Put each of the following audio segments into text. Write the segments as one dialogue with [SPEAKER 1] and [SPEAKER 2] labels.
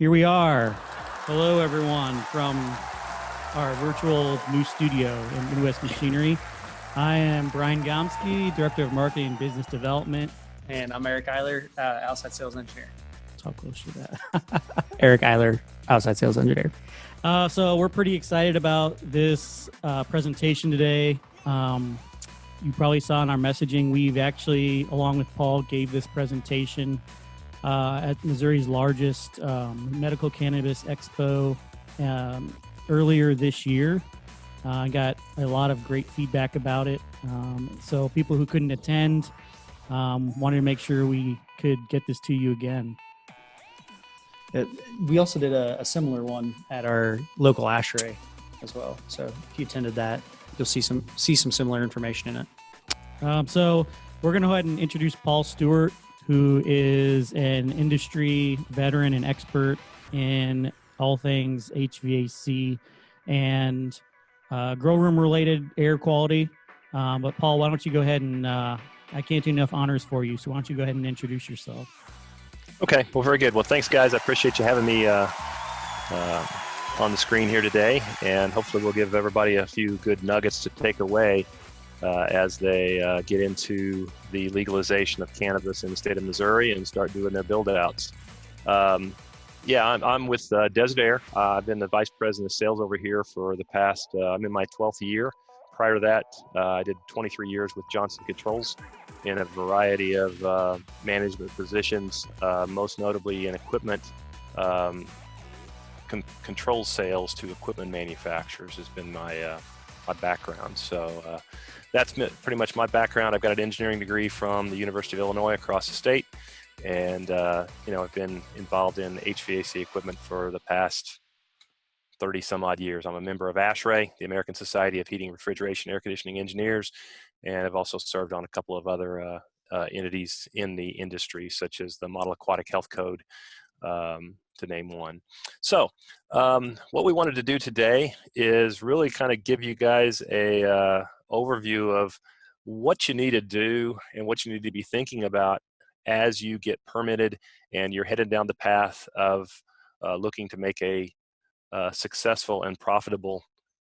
[SPEAKER 1] Here we are. Hello, everyone, from our virtual new studio in Midwest Machinery. I am Brian Gomsky, Director of Marketing and Business Development.
[SPEAKER 2] And I'm Aire, outside sales engineer.
[SPEAKER 1] Talk close to that.
[SPEAKER 2] Aire, outside sales engineer.
[SPEAKER 1] So we're pretty excited about this presentation today. You probably saw in our messaging, we've actually, along with Paul, gave this presentation at Missouri's largest medical cannabis expo earlier this year. I got a lot of great feedback about it. So people who couldn't attend wanted to make sure we could get this to you again.
[SPEAKER 2] We also did a similar one at our local Aire as well. So if you attended that, you'll see some similar information in it.
[SPEAKER 1] So we're going to go ahead and introduce Paul Stewart, who is an industry veteran and expert in all things HVAC and grow room related air quality. But Paul, why don't you go ahead and I can't do enough honors for you. So why don't you go ahead and introduce yourself?
[SPEAKER 3] Okay, well, very good. Well, thanks, guys. I appreciate you having me on the screen here today, and hopefully we'll give everybody a few good nuggets to take away as they get into the legalization of cannabis in the state of Missouri and start doing their build-outs. I'm with Desert Aire. I've been the Vice President of Sales over here for the past, I'm in my 12th year. Prior to that, I did 23 years with Johnson Controls in a variety of management positions, most notably in equipment. Control sales to equipment manufacturers has been my background. So that's pretty much my background. I've got an engineering degree from the University of Illinois across the state. And, I've been involved in HVAC equipment for the past 30 some odd years. I'm a member of Aire, the American Society of Heating, Refrigeration, Air Conditioning Engineers, and I've also served on a couple of other entities in the industry, such as the Model Aquatic Health Code, to name one. So what we wanted to do today is really kind of give you guys a overview of what you need to do and what you need to be thinking about as you get permitted and you're headed down the path of looking to make a successful and profitable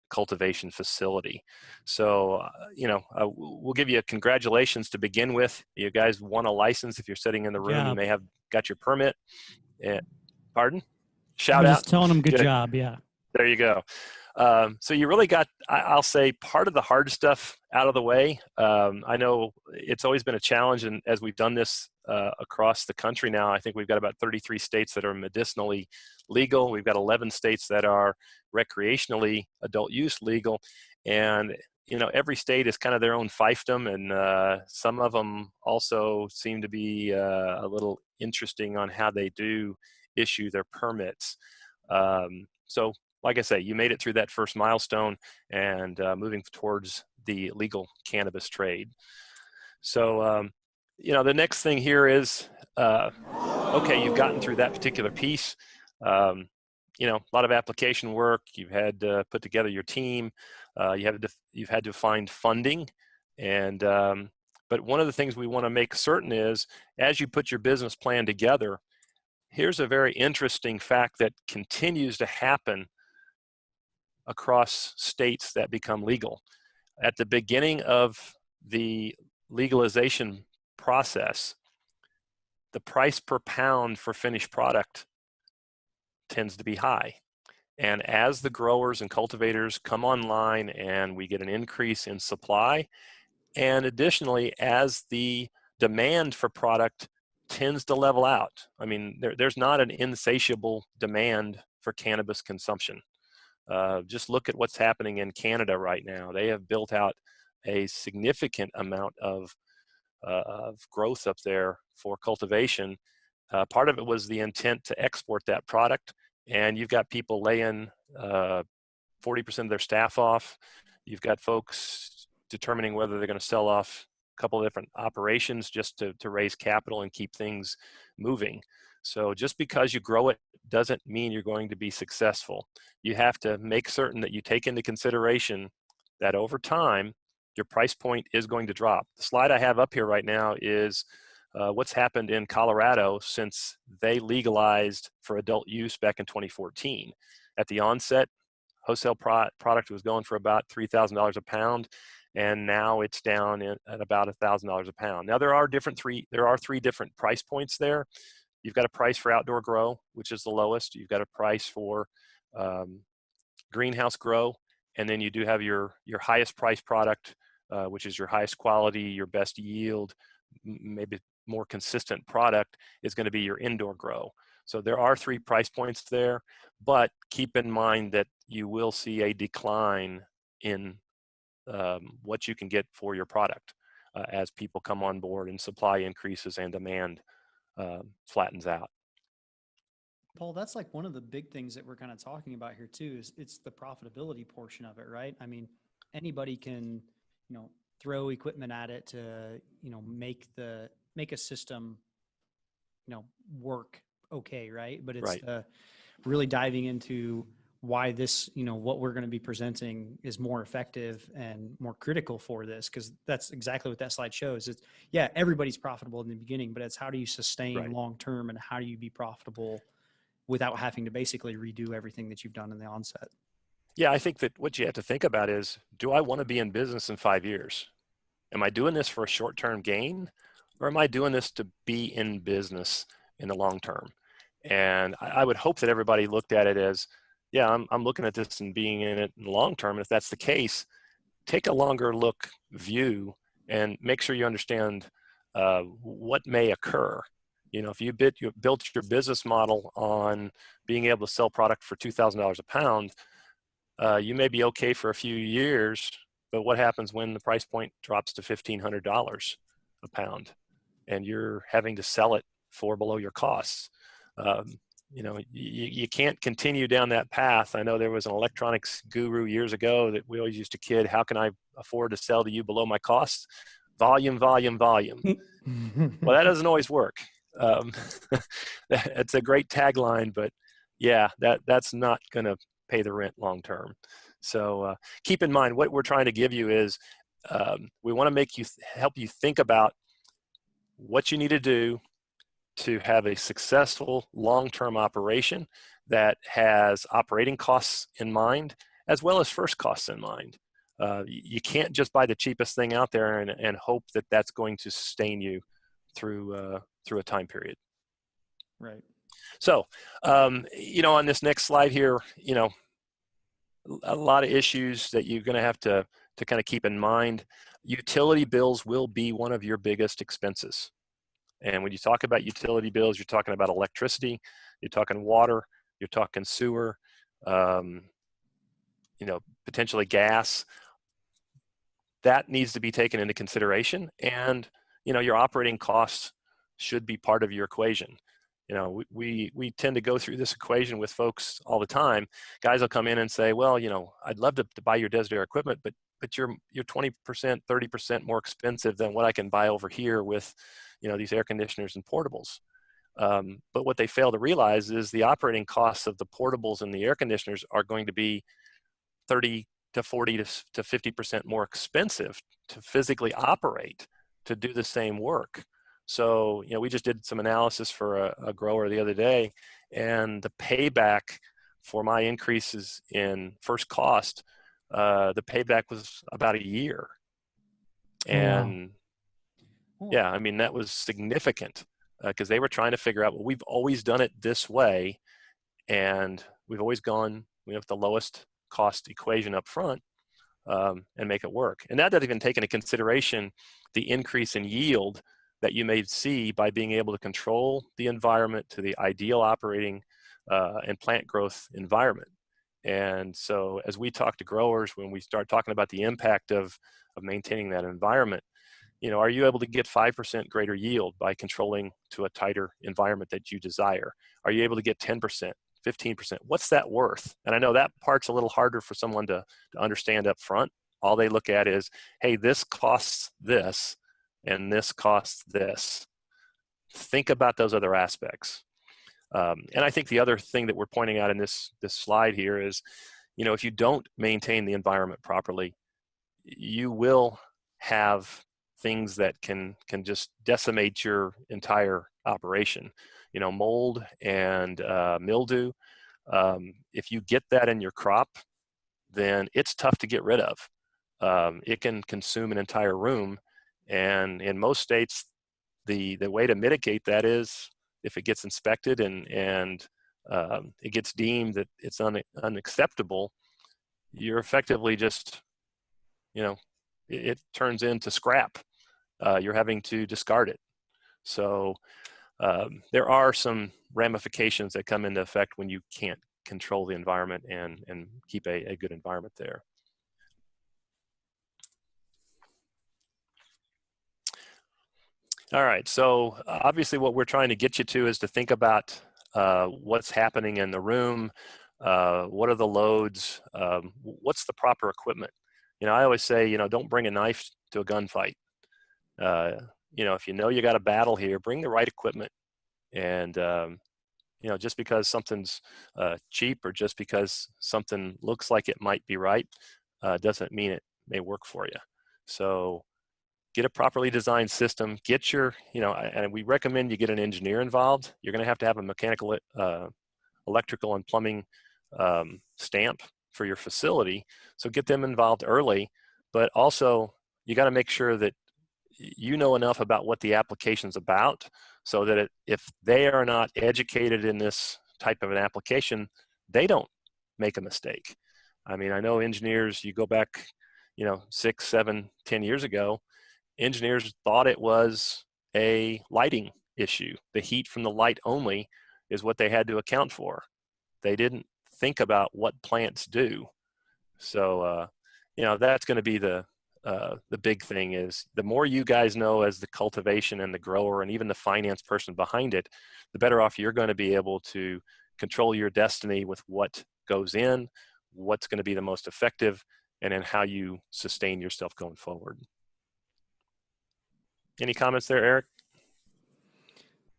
[SPEAKER 3] cultivation facility. So, we'll give you a congratulations to begin with. You guys won a license. If you're sitting in the room, you may have got your permit. Pardon? Shout out.
[SPEAKER 1] Just telling them good job. Yeah.
[SPEAKER 3] There you go. So you really got, I'll say, part of the hard stuff out of the way. I know it's always been a challenge, and as we've done this across the country now, I think we've got about 33 states that are medicinally legal. We've got 11 states that are recreationally adult use legal. And, every state is kind of their own fiefdom, and some of them also seem to be a little interesting on how they do issue their permits. So like I say, you made it through that first milestone and moving towards the legal cannabis trade. So, the next thing here is, okay, you've gotten through that particular piece. A lot of application work. You've had to put together your team. You've had to find funding. And, but one of the things we want to make certain is, as you put your business plan together, here's a very interesting fact that continues to happen across states that become legal. At the beginning of the legalization process, the price per pound for finished product tends to be high. And as the growers and cultivators come online and we get an increase in supply, and additionally, as the demand for product tends to level out. I mean, there's not an insatiable demand for cannabis consumption. Just look at what's happening in Canada right now. They have built out a significant amount of growth up there for cultivation. Part of it was the intent to export that product, and you've got people laying 40% of their staff off. You've got folks determining whether they're going to sell off a couple of different operations just to raise capital and keep things moving. So just because you grow it doesn't mean you're going to be successful. You have to make certain that you take into consideration that over time, your price point is going to drop. The slide I have up here right now is What's happened in Colorado since they legalized for adult use back in 2014? At the onset, wholesale product was going for about $3,000 a pound, and now it's down at about $1,000 a pound. Now there are three different price points there. You've got a price for outdoor grow, which is the lowest. You've got a price for greenhouse grow, and then you do have your highest price product, which is your highest quality, your best yield, maybe more consistent product is going to be your indoor grow. So there are three price points there, but keep in mind that you will see a decline in what you can get for your product as people come on board and supply increases and demand flattens out.
[SPEAKER 2] Paul, that's like one of the big things that we're kind of talking about here too, is it's the profitability portion of it, right? I mean, anybody can, throw equipment at it to, make a system, work okay, right? But it's
[SPEAKER 3] Right.
[SPEAKER 2] Really diving into why this, what we're going to be presenting is more effective and more critical for this, because that's exactly what that slide shows. It's, yeah, everybody's profitable in the beginning, but it's how do you sustain
[SPEAKER 3] Right.
[SPEAKER 2] long term, and how do you be profitable without having to basically redo everything that you've done in the onset?
[SPEAKER 3] Yeah, I think that what you have to think about is, do I want to be in business in 5 years? Am I doing this for a short-term gain, or am I doing this to be in business in the long term? And I would hope that everybody looked at it as, yeah, I'm looking at this and being in it in the long term. And if that's the case, take a longer look view and make sure you understand what may occur. If you built your business model on being able to sell product for $2,000 a pound, you may be okay for a few years, but what happens when the price point drops to $1,500 a pound and you're having to sell it for below your costs? You can't continue down that path. I know there was an electronics guru years ago that we always used to kid, how can I afford to sell to you below my costs? Volume, volume, volume. Well, that doesn't always work. It's a great tagline, but yeah, that's not going to pay the rent long term. So keep in mind, what we're trying to give you is we want to help you think about what you need to do to have a successful long-term operation that has operating costs in mind as well as first costs in mind. You can't just buy the cheapest thing out there and hope that that's going to sustain you through a time period.
[SPEAKER 2] Right.
[SPEAKER 3] So, on this next slide here, a lot of issues that you're going to have to kind of keep in mind. Utility bills will be one of your biggest expenses. And when you talk about utility bills, you're talking about electricity, you're talking water, you're talking sewer, potentially gas. That needs to be taken into consideration. And, your operating costs should be part of your equation. We tend to go through this equation with folks all the time. Guys will come in and say, well, I'd love to buy your Desert Air equipment, but you're 20%, 30% more expensive than what I can buy over here with, these air conditioners and portables. But what they fail to realize is the operating costs of the portables and the air conditioners are going to be 30 to 40 to 50% more expensive to physically operate to do the same work. So, we just did some analysis for a grower the other day, and the payback for my increases in first cost, the payback was about a year. And yeah, I mean, that was significant because they were trying to figure out, well, we've always done it this way, and we've always gone with the lowest cost equation up front and make it work. And that doesn't even take into consideration the increase in yield that you may see by being able to control the environment to the ideal operating and plant growth environment. And so as we talk to growers, when we start talking about the impact of maintaining that environment, are you able to get 5% greater yield by controlling to a tighter environment that you desire? Are you able to get 10%, 15%? What's that worth? And I know that part's a little harder for someone to understand up front. All they look at is, hey, this costs this, and this costs this. Think about those other aspects. And I think the other thing that we're pointing out in this slide here is, if you don't maintain the environment properly, you will have things that can just decimate your entire operation. You know, mold and mildew. If you get that in your crop, then it's tough to get rid of. It can consume an entire room, and in most states, the way to mitigate that is if it gets inspected and it gets deemed that it's unacceptable, you're effectively just, you know, it turns into scrap. You're having to discard it. So there are some ramifications that come into effect when you can't control the environment and keep a good environment there. All right, so obviously what we're trying to get you to is to think about what's happening in the room, what are the loads, what's the proper equipment. You know, I always say, you know, don't bring a knife to a gunfight. You know, if you know you got a battle here, bring the right equipment. And, you know, just because something's cheap or just because something looks like it might be right, doesn't mean it may work for you. So get a properly designed system, get your, you know, and we recommend you get an engineer involved. You're going to have a mechanical, electrical and plumbing stamp for your facility. So get them involved early, but also you got to make sure that you know enough about what the application's about so that if they are not educated in this type of an application, they don't make a mistake. I mean, I know engineers, you go back, you know, 6, 7, 10 years ago, engineers thought it was a lighting issue. The heat from the light only is what they had to account for. They didn't think about what plants do. So, you know, that's going to be the big thing is the more you guys know as the cultivation and the grower and even the finance person behind it, the better off you're going to be able to control your destiny with what goes in, what's going to be the most effective, and then how you sustain yourself going forward. Any comments there, Eric?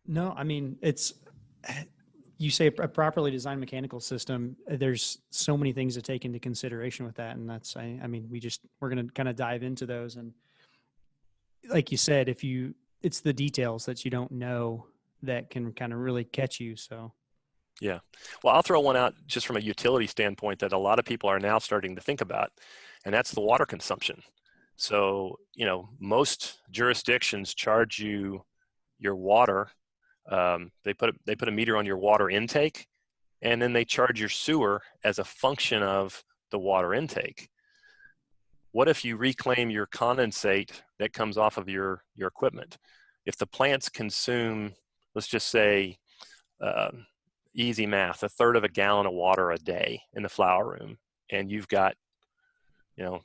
[SPEAKER 2] No, I mean, it's, you say a properly designed mechanical system, there's so many things to take into consideration with that. And that's, I mean, we're going to kind of dive into those. And like you said, it's the details that you don't know that can kind of really catch you. So.
[SPEAKER 3] Yeah. Well, I'll throw one out just from a utility standpoint that a lot of people are now starting to think about, and that's the water consumption. So, you know, most jurisdictions charge you your water. They put a meter on your water intake, and then they charge your sewer as a function of the water intake. What if you reclaim your condensate that comes off of your equipment? If the plants consume, let's just say, easy math, 1/3 of a gallon of water a day in the flower room, and you've got, you know,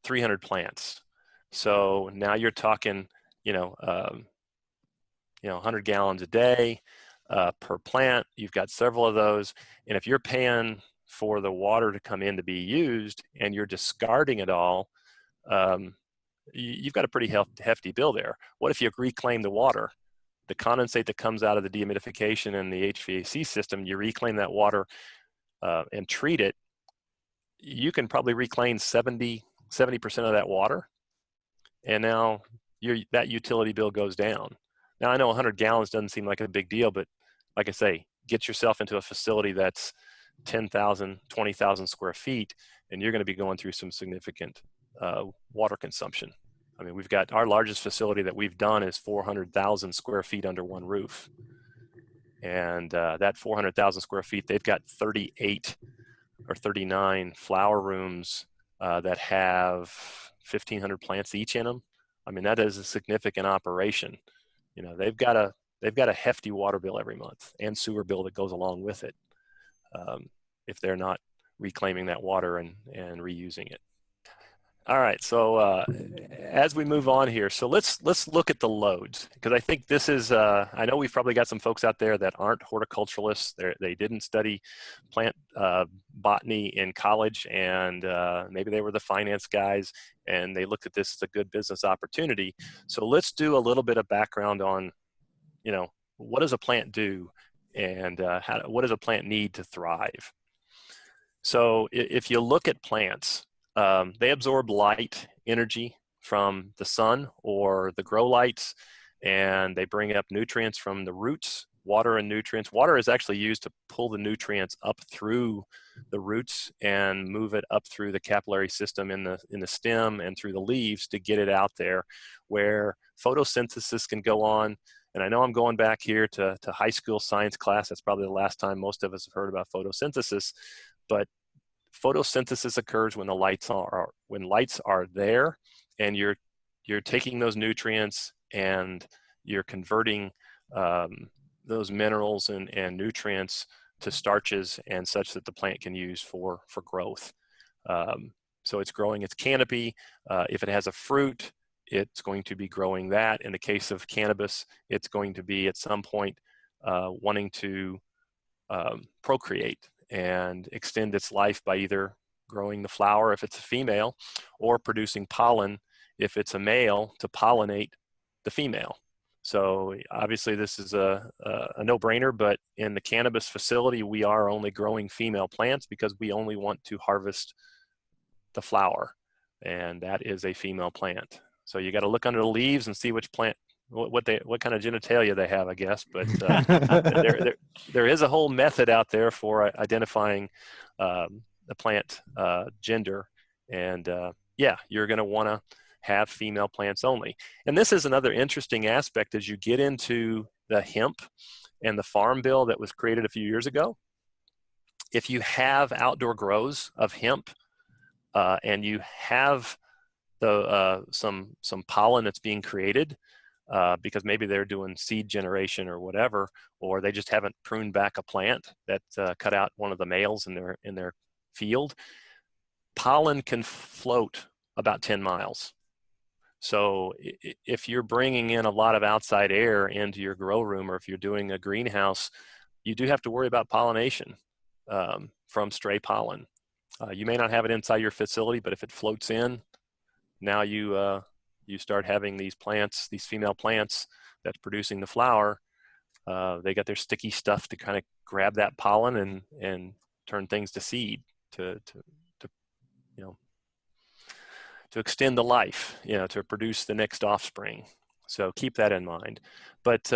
[SPEAKER 3] 300 plants. So now you're talking, 100 gallons a day per plant. You've got several of those. And if you're paying for the water to come in to be used and you're discarding it all, you've got a pretty hefty bill there. What if you reclaim the water? The condensate that comes out of the dehumidification and the HVAC system, you reclaim that water and treat it, you can probably reclaim 70% of that water. And now that utility bill goes down. Now, I know 100 gallons doesn't seem like a big deal, but like I say, get yourself into a facility that's 10,000, 20,000 square feet, and you're going to be going through some significant water consumption. I mean, we've got our largest facility that we've done is 400,000 square feet under one roof. And that 400,000 square feet, they've got 38 or 39 flower rooms that have 1,500 plants each in them. I mean, that is a significant operation. You know, they've got a hefty water bill every month and sewer bill that goes along with it if they're not reclaiming that water and reusing it. All right, so as we move on here, so let's look at the loads, because I think this is, I know we've probably got some folks out there that aren't horticulturalists. They didn't study plant botany in college, and maybe they were the finance guys, and they looked at this as a good business opportunity. So let's do a little bit of background on, you know, what does a plant do, and what does a plant need to thrive? So if you look at plants, they absorb light, energy from the sun or the grow lights, and they bring up nutrients from the roots, water and nutrients. Water is actually used to pull the nutrients up through the roots and move it up through the capillary system in the stem and through the leaves to get it out there, where photosynthesis can go on. And I know I'm going back here to high school science class. That's probably the last time most of us have heard about photosynthesis, but photosynthesis occurs when the lights are there, and you're taking those nutrients and you're converting those minerals and nutrients to starches and such that the plant can use for growth. So it's growing its canopy. If it has a fruit, it's going to be growing that. In the case of cannabis, it's going to be at some point wanting to procreate and extend its life by either growing the flower if it's a female, or producing pollen if it's a male to pollinate the female. So obviously this is a no-brainer, but in the cannabis facility, we are only growing female plants because we only want to harvest the flower, and that is a female plant. So you got to look under the leaves and see which plant, what kind of genitalia they have, I guess. But there is a whole method out there for identifying the plant gender, and yeah, you're going to want to have female plants only. And this is another interesting aspect as you get into the hemp and the farm bill that was created a few years ago. If you have outdoor grows of hemp and you have some pollen that's being created because maybe they're doing seed generation or whatever, or they just haven't pruned back a plant that cut out one of the males in their field, pollen can float about 10 miles. So if you're bringing in a lot of outside air into your grow room, or if you're doing a greenhouse, you do have to worry about pollination from stray pollen. You may not have it inside your facility, but if it floats in, now you start having these plants, these female plants that's producing the flower. They got their sticky stuff to kind of grab that pollen and turn things to seed to extend the life, to produce the next offspring. So keep that in mind. But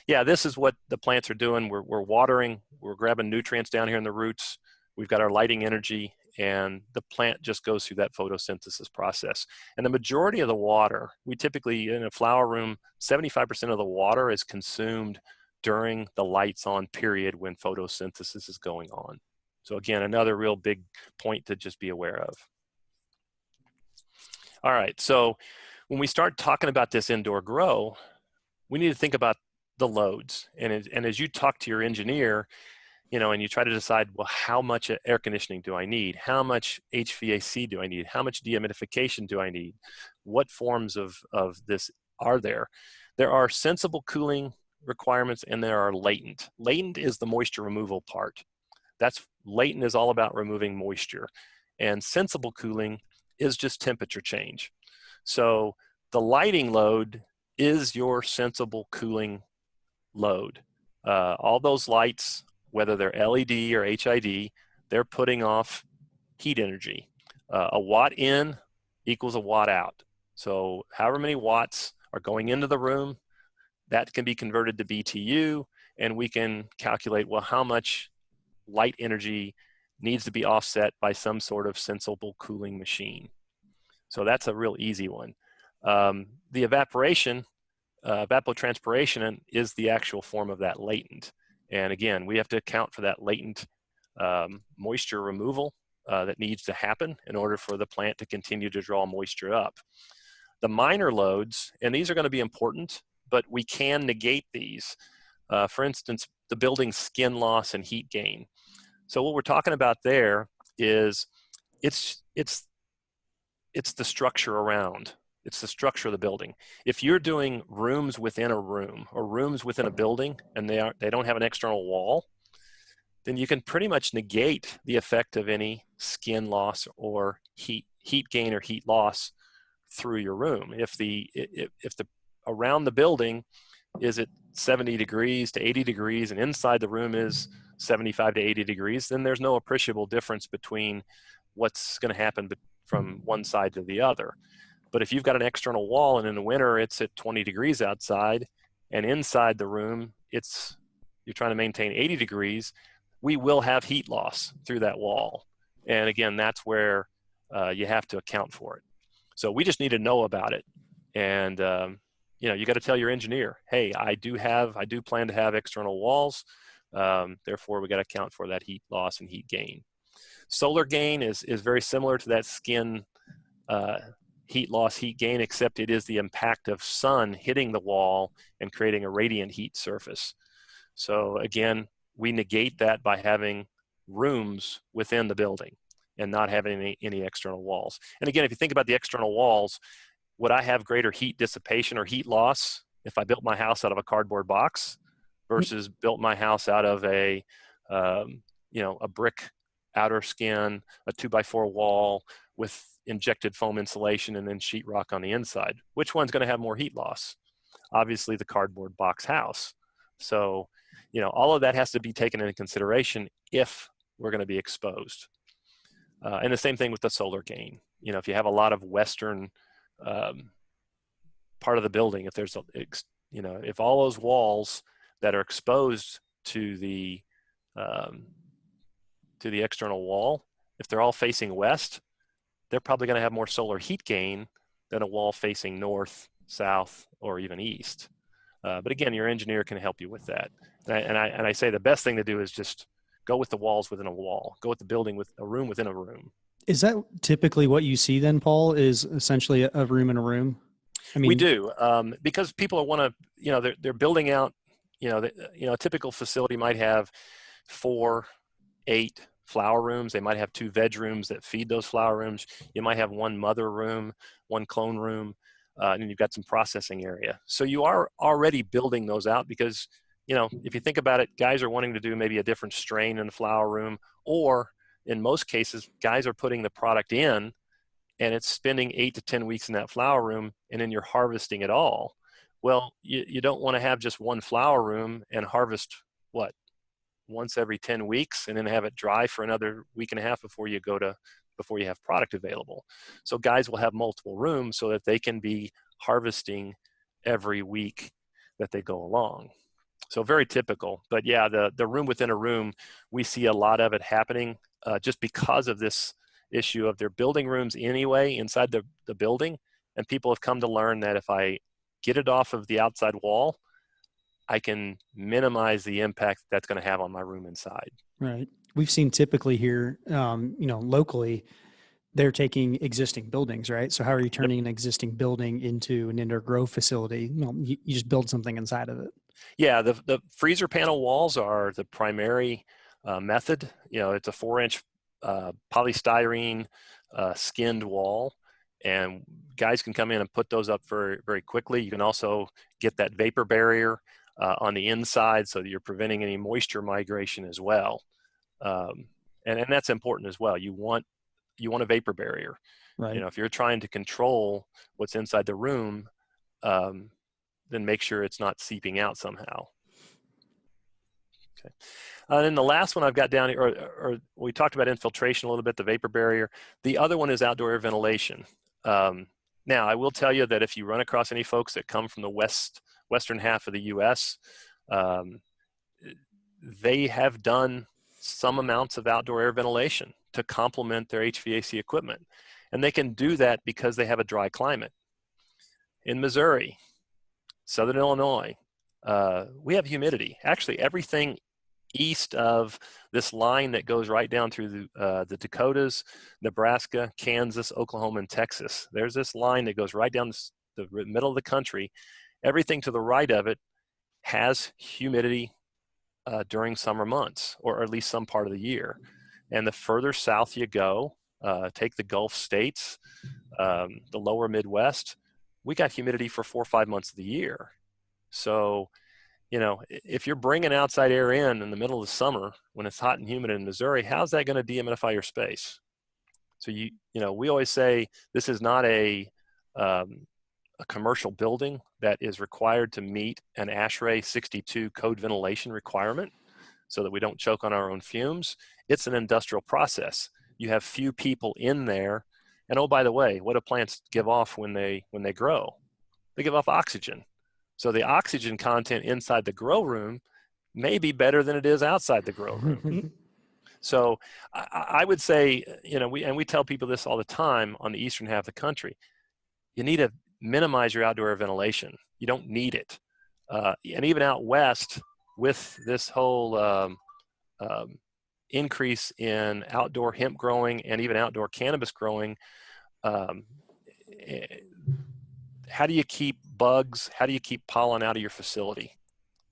[SPEAKER 3] yeah, this is what the plants are doing. We're watering, we're grabbing nutrients down here in the roots. We've got our lighting energy, and the plant just goes through that photosynthesis process. And the majority of the water, we typically, in a flower room, 75% of the water is consumed during the lights on period when photosynthesis is going on. So again, another real big point to just be aware of. All right, so when we start talking about this indoor grow, we need to think about the loads. And as you talk to your engineer, and you try to decide, well, how much air conditioning do I need? How much HVAC do I need? How much dehumidification do I need? What forms of this are there? There are sensible cooling requirements, and there are latent. Latent is the moisture removal part. Latent is all about removing moisture. And sensible cooling is just temperature change. So the lighting load is your sensible cooling load. All those lights, whether they're LED or HID, they're putting off heat energy. A watt in equals a watt out. So however many watts are going into the room, that can be converted to BTU, and we can calculate, well, how much light energy needs to be offset by some sort of sensible cooling machine. So that's a real easy one. The evaporation, evapotranspiration is the actual form of that latent. And again, we have to account for that latent moisture removal that needs to happen in order for the plant to continue to draw moisture up. The minor loads, and these are going to be important, but we can negate these. For instance, the building's skin loss and heat gain. So what we're talking about there is it's the structure around. It's the structure of the building. If you're doing rooms within a room or rooms within a building and they don't have an external wall, then you can pretty much negate the effect of any skin loss or heat gain or heat loss through your room. If the around the building is at 70 degrees to 80 degrees and inside the room is 75 to 80 degrees, then there's no appreciable difference between what's going to happen from one side to the other. But if you've got an external wall and in the winter it's at 20 degrees outside, and inside the room you're trying to maintain 80 degrees, we will have heat loss through that wall. And again, that's where you have to account for it. So we just need to know about it. And you got to tell your engineer, hey, I do plan to have external walls. Therefore, we got to account for that heat loss and heat gain. Solar gain is very similar to that skin heat loss, heat gain, except it is the impact of sun hitting the wall and creating a radiant heat surface. So again, we negate that by having rooms within the building and not having any external walls. And again, if you think about the external walls, would I have greater heat dissipation or heat loss if I built my house out of a cardboard box versus built my house out of a brick outer skin, a 2x4 wall with injected foam insulation and then sheetrock on the inside? Which one's going to have more heat loss? Obviously the cardboard box house. So, all of that has to be taken into consideration if we're going to be exposed. And the same thing with the solar gain. If you have a lot of western part of the building, if all those walls that are exposed to the external wall, if they're all facing west, they're probably going to have more solar heat gain than a wall facing north, south, or even east. But again, your engineer can help you with that. And I say the best thing to do is just go with the walls within a wall. Go with the building with a room within a room.
[SPEAKER 2] Is that typically what you see then, Paul, is essentially a room in a room? I mean,
[SPEAKER 3] we do, because people want to, they're building out, a typical facility might have 4, 8 flower rooms. They might have 2 veg rooms that feed those flower rooms. You might have 1 mother room, 1 clone room, and then you've got some processing area. So you are already building those out because, if you think about it, guys are wanting to do maybe a different strain in the flower room, or in most cases, guys are putting the product in and it's spending 8 to 10 weeks in that flower room, and then you're harvesting it all. Well, you don't want to have just 1 flower room and harvest once every 10 weeks and then have it dry for another week and a half before you have product available. So guys will have multiple rooms so that they can be harvesting every week that they go along. So very typical. But yeah, the room within a room, we see a lot of it happening just because of this issue of their building rooms anyway inside the building. And people have come to learn that if I get it off of the outside wall, I can minimize the impact that's going to have on my room inside.
[SPEAKER 2] Right. We've seen typically here, locally, they're taking existing buildings, right? So how are you turning an existing building into an indoor grow facility? You just build something inside of it.
[SPEAKER 3] Yeah, the freezer panel walls are the primary method. It's a 4-inch polystyrene skinned wall, and guys can come in and put those up very, very quickly. You can also get that vapor barrier on the inside so that you're preventing any moisture migration as well. And that's important as well. You want a vapor barrier.
[SPEAKER 2] Right.
[SPEAKER 3] If you're trying to control what's inside the room, then make sure it's not seeping out somehow. Okay. And then the last one I've got down here, or we talked about infiltration a little bit, the vapor barrier. The other one is outdoor air ventilation. Now, I will tell you that if you run across any folks that come from the western half of the U.S., they have done some amounts of outdoor air ventilation to complement their HVAC equipment. And they can do that because they have a dry climate. In Missouri, Southern Illinois, we have humidity. Actually, everything east of this line that goes right down through the Dakotas, Nebraska, Kansas, Oklahoma, and Texas. There's this line that goes right down the middle of the country. Everything to the right of it has humidity during summer months, or at least some part of the year. And the further south you go, take the Gulf states, the lower Midwest, we got humidity for 4 or 5 months of the year. So, if you're bringing outside air in the middle of the summer when it's hot and humid in Missouri, how's that going to dehumidify your space? So we always say this is not a commercial building that is required to meet an ASHRAE 62 code ventilation requirement so that we don't choke on our own fumes. It's an industrial process. You have few people in there And oh, by the way, what do plants give off when they grow? They give off oxygen. So the oxygen content inside the grow room may be better than it is outside the grow room. So I would say, we tell people this all the time on the eastern half of the country. You need to minimize your outdoor air ventilation. You don't need it. And even out west, with this whole increase in outdoor hemp growing and even outdoor cannabis growing, how do you keep bugs, how do you keep pollen out of your facility?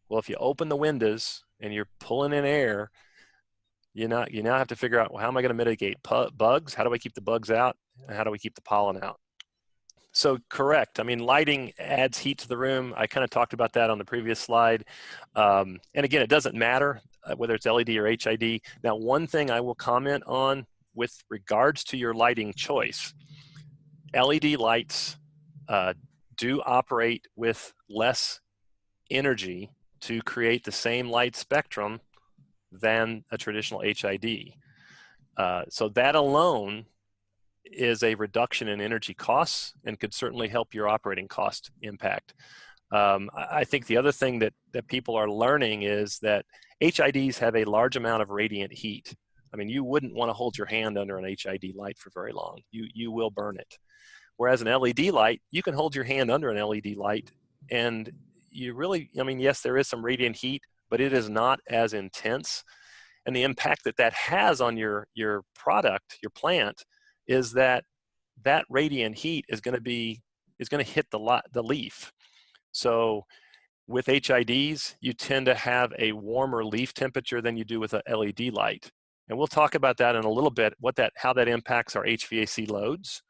[SPEAKER 3] Well, if you open the windows and you're pulling in air, you now have to figure out, well, how am I going to mitigate bugs? How do I keep the bugs out? And how do we keep the pollen out? So correct. I mean, lighting adds heat to the room. I kind of talked about that on the previous slide. And again, it doesn't matter whether it's LED or HID. Now, one thing I will comment on with regards to your lighting choice, LED lights do operate with less energy to create the same light spectrum than a traditional HID. So that alone is a reduction in energy costs and could certainly help your operating cost impact. I think the other thing that people are learning is that HIDs have a large amount of radiant heat. I mean, you wouldn't want to hold your hand under an HID light for very long. You will burn it. Whereas an LED light, you can hold your hand under an LED light and you really, I mean, yes, there is some radiant heat, but it is not as intense. And the impact that has on your product, your plant, is that radiant heat is going to hit the leaf. So with HIDs, you tend to have a warmer leaf temperature than you do with a LED light. And we'll talk about that in a little bit, how that impacts our HVAC loads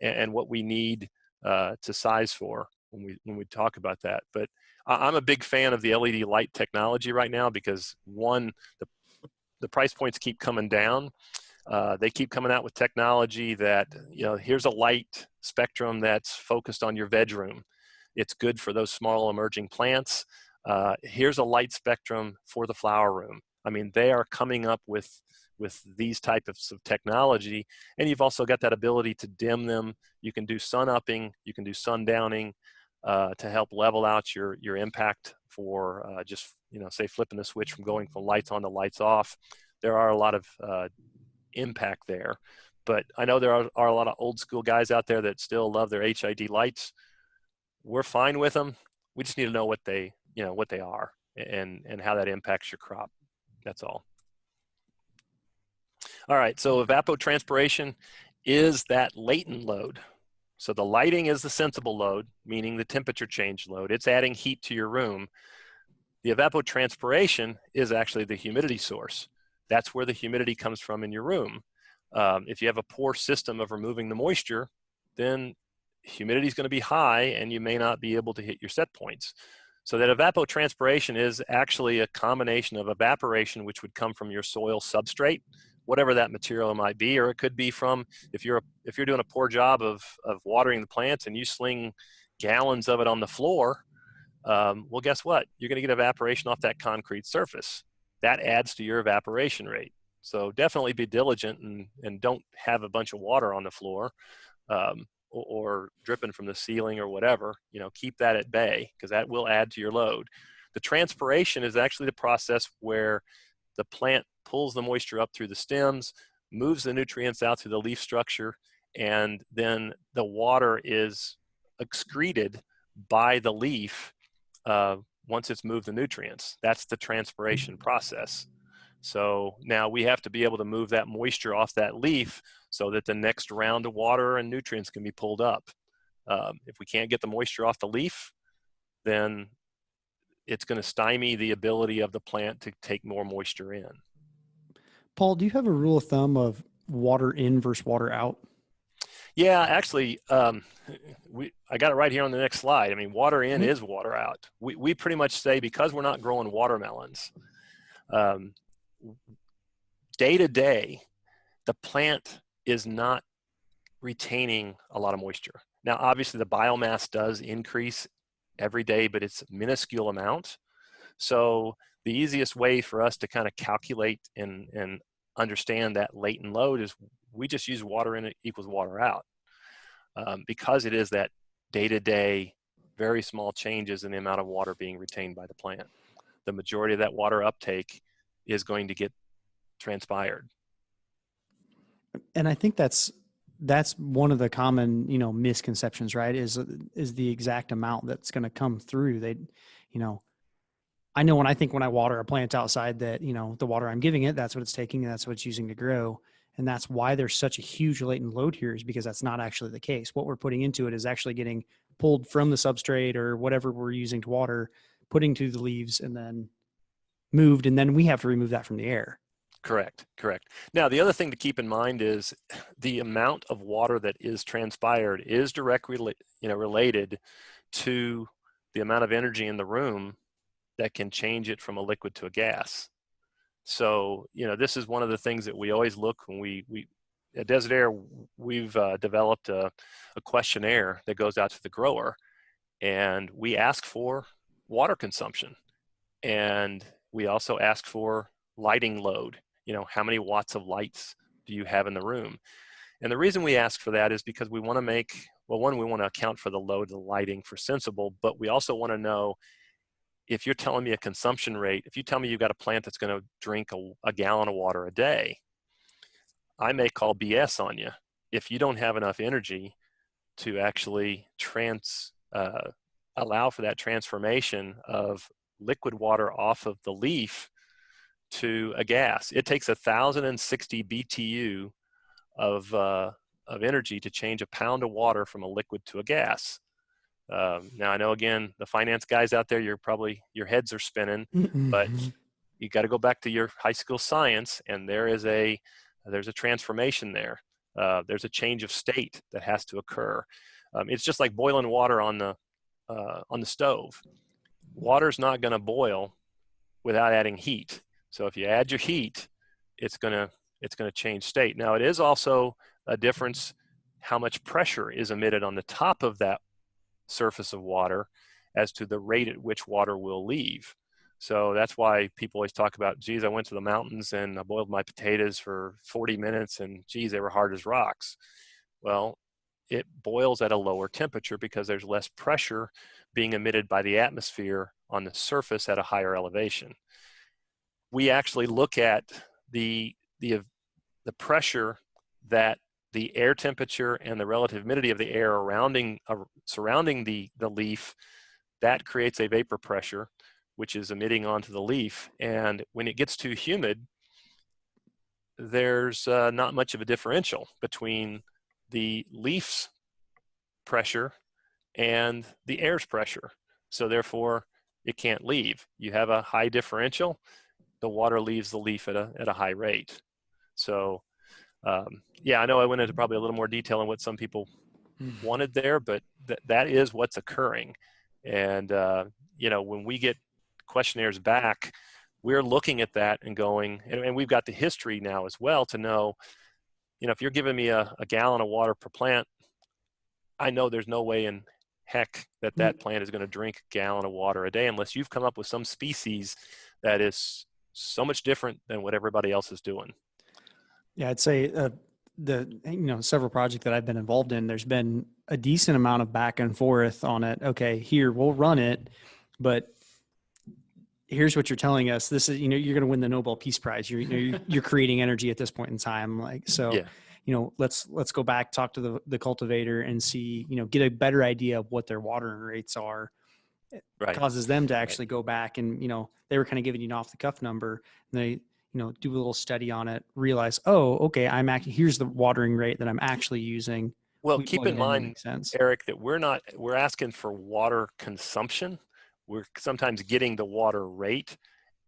[SPEAKER 3] and what we need to size for when we talk about that. But I'm a big fan of the LED light technology right now because one, the price points keep coming down. They keep coming out with technology that, here's a light spectrum that's focused on your veg room. It's good for those small emerging plants. Here's a light spectrum for the flower room. I mean, they are coming up with these types of technology, and you've also got that ability to dim them. You can do sun upping, you can do sun downing to help level out your impact for just, say flipping the switch from going from lights on to lights off. There are a lot of impact there, but I know there are a lot of old school guys out there that still love their HID lights. We're fine with them. We just need to know what they are and how that impacts your crop. That's all. All right, so evapotranspiration is that latent load. So the lighting is the sensible load, meaning the temperature change load. It's adding heat to your room. The evapotranspiration is actually the humidity source. That's where the humidity comes from in your room. If you have a poor system of removing the moisture, then humidity is going to be high and you may not be able to hit your set points. So that evapotranspiration is actually a combination of evaporation, which would come from your soil substrate, whatever that material might be, or it could be from, if you're doing a poor job of watering the plants and you sling gallons of it on the floor, well, guess what? You're going to get evaporation off that concrete surface. That adds to your evaporation rate. So definitely be diligent and don't have a bunch of water on the floor or dripping from the ceiling or whatever. Keep that at bay because that will add to your load. The transpiration is actually the process where the plant pulls the moisture up through the stems, moves the nutrients out through the leaf structure, and then the water is excreted by the leaf once it's moved the nutrients. That's the transpiration process. So now we have to be able to move that moisture off that leaf so that the next round of water and nutrients can be pulled up. If we can't get the moisture off the leaf, then it's going to stymie the ability of the plant to take more moisture in.
[SPEAKER 2] Paul, do you have a rule of thumb of water in versus water out?
[SPEAKER 3] Yeah, actually, I got it right here on the next slide. I mean, water in is water out. We pretty much say, because we're not growing watermelons, day to day, the plant is not retaining a lot of moisture. Now, obviously, the biomass does increase every day, but it's a minuscule amount. So the easiest way for us to kind of calculate and understand that latent load is we just use water in equals water out, because it is that day-to-day, very small changes in the amount of water being retained by the plant. The majority of that water uptake is going to get transpired.
[SPEAKER 2] And I think that's one of the common, misconceptions, right? Is the exact amount that's going to come through. I know when I water a plant outside that, the water I'm giving it, that's what it's taking, and that's what it's using to grow. And that's why there's such a huge latent load here, is because that's not actually the case. What we're putting into it is actually getting pulled from the substrate or whatever we're using to water, putting to the leaves, and then moved. And then we have to remove that from the air.
[SPEAKER 3] Correct. Now, the other thing to keep in mind is the amount of water that is transpired is directly, related to the amount of energy in the room that can change it from a liquid to a gas. So, this is one of the things that we always look when we at Desert Aire, we've developed a questionnaire that goes out to the grower, and we ask for water consumption, and we also ask for lighting load. How many watts of lights do you have in the room? And the reason we ask for that is because we want to make, well, one, we want to account for the load of the lighting for sensible, but we also want to know, if you're telling me a consumption rate, if you tell me you've got a plant that's going to drink a gallon of water a day, I may call BS on you if you don't have enough energy to actually allow for that transformation of liquid water off of the leaf to a gas. It takes 1,060 BTU of energy to change a pound of water from a liquid to a gas. Now, I know, again, the finance guys out there, your heads are spinning, but you got to go back to your high school science, and there's a transformation there. There's a change of state that has to occur. It's just like boiling water on the stove. Water's not going to boil without adding heat. So if you add your heat, it's going to change state. Now, it is also a difference how much pressure is emitted on the top of that surface of water as to the rate at which water will leave. So that's why people always talk about, geez, I went to the mountains and I boiled my potatoes for 40 minutes and geez, they were hard as rocks. Well, it boils at a lower temperature because there's less pressure being emitted by the atmosphere on the surface at a higher elevation. We actually look at the pressure that the air temperature and the relative humidity of the air surrounding the leaf, that creates a vapor pressure, which is emitting onto the leaf. And when it gets too humid, there's not much of a differential between the leaf's pressure and the air's pressure. So therefore, it can't leave. You have a high differential, the water leaves the leaf at a high rate. So yeah, I know I went into probably a little more detail on what some people wanted there, but that is what's occurring. And when we get questionnaires back, we're looking at that and going, and we've got the history now as well to know, if you're giving me a gallon of water per plant, I know there's no way in heck that plant is going to drink a gallon of water a day unless you've come up with some species that is so much different than what everybody else is doing.
[SPEAKER 2] Yeah, I'd say several projects that I've been involved in, there's been a decent amount of back and forth on it. Okay, here we'll run it, but here's what you're telling us. This is, you're going to win the Nobel Peace Prize. You're creating energy at this point in time. Let's go back, talk to the cultivator and see, get a better idea of what their watering rates are. It causes them to actually go back and, they were kind of giving you an off the cuff number, and they, do a little study on it, realize, oh, okay, here's the watering rate that I'm actually using.
[SPEAKER 3] Well, keep in mind, Eric, that we're asking for water consumption. We're sometimes getting the water rate,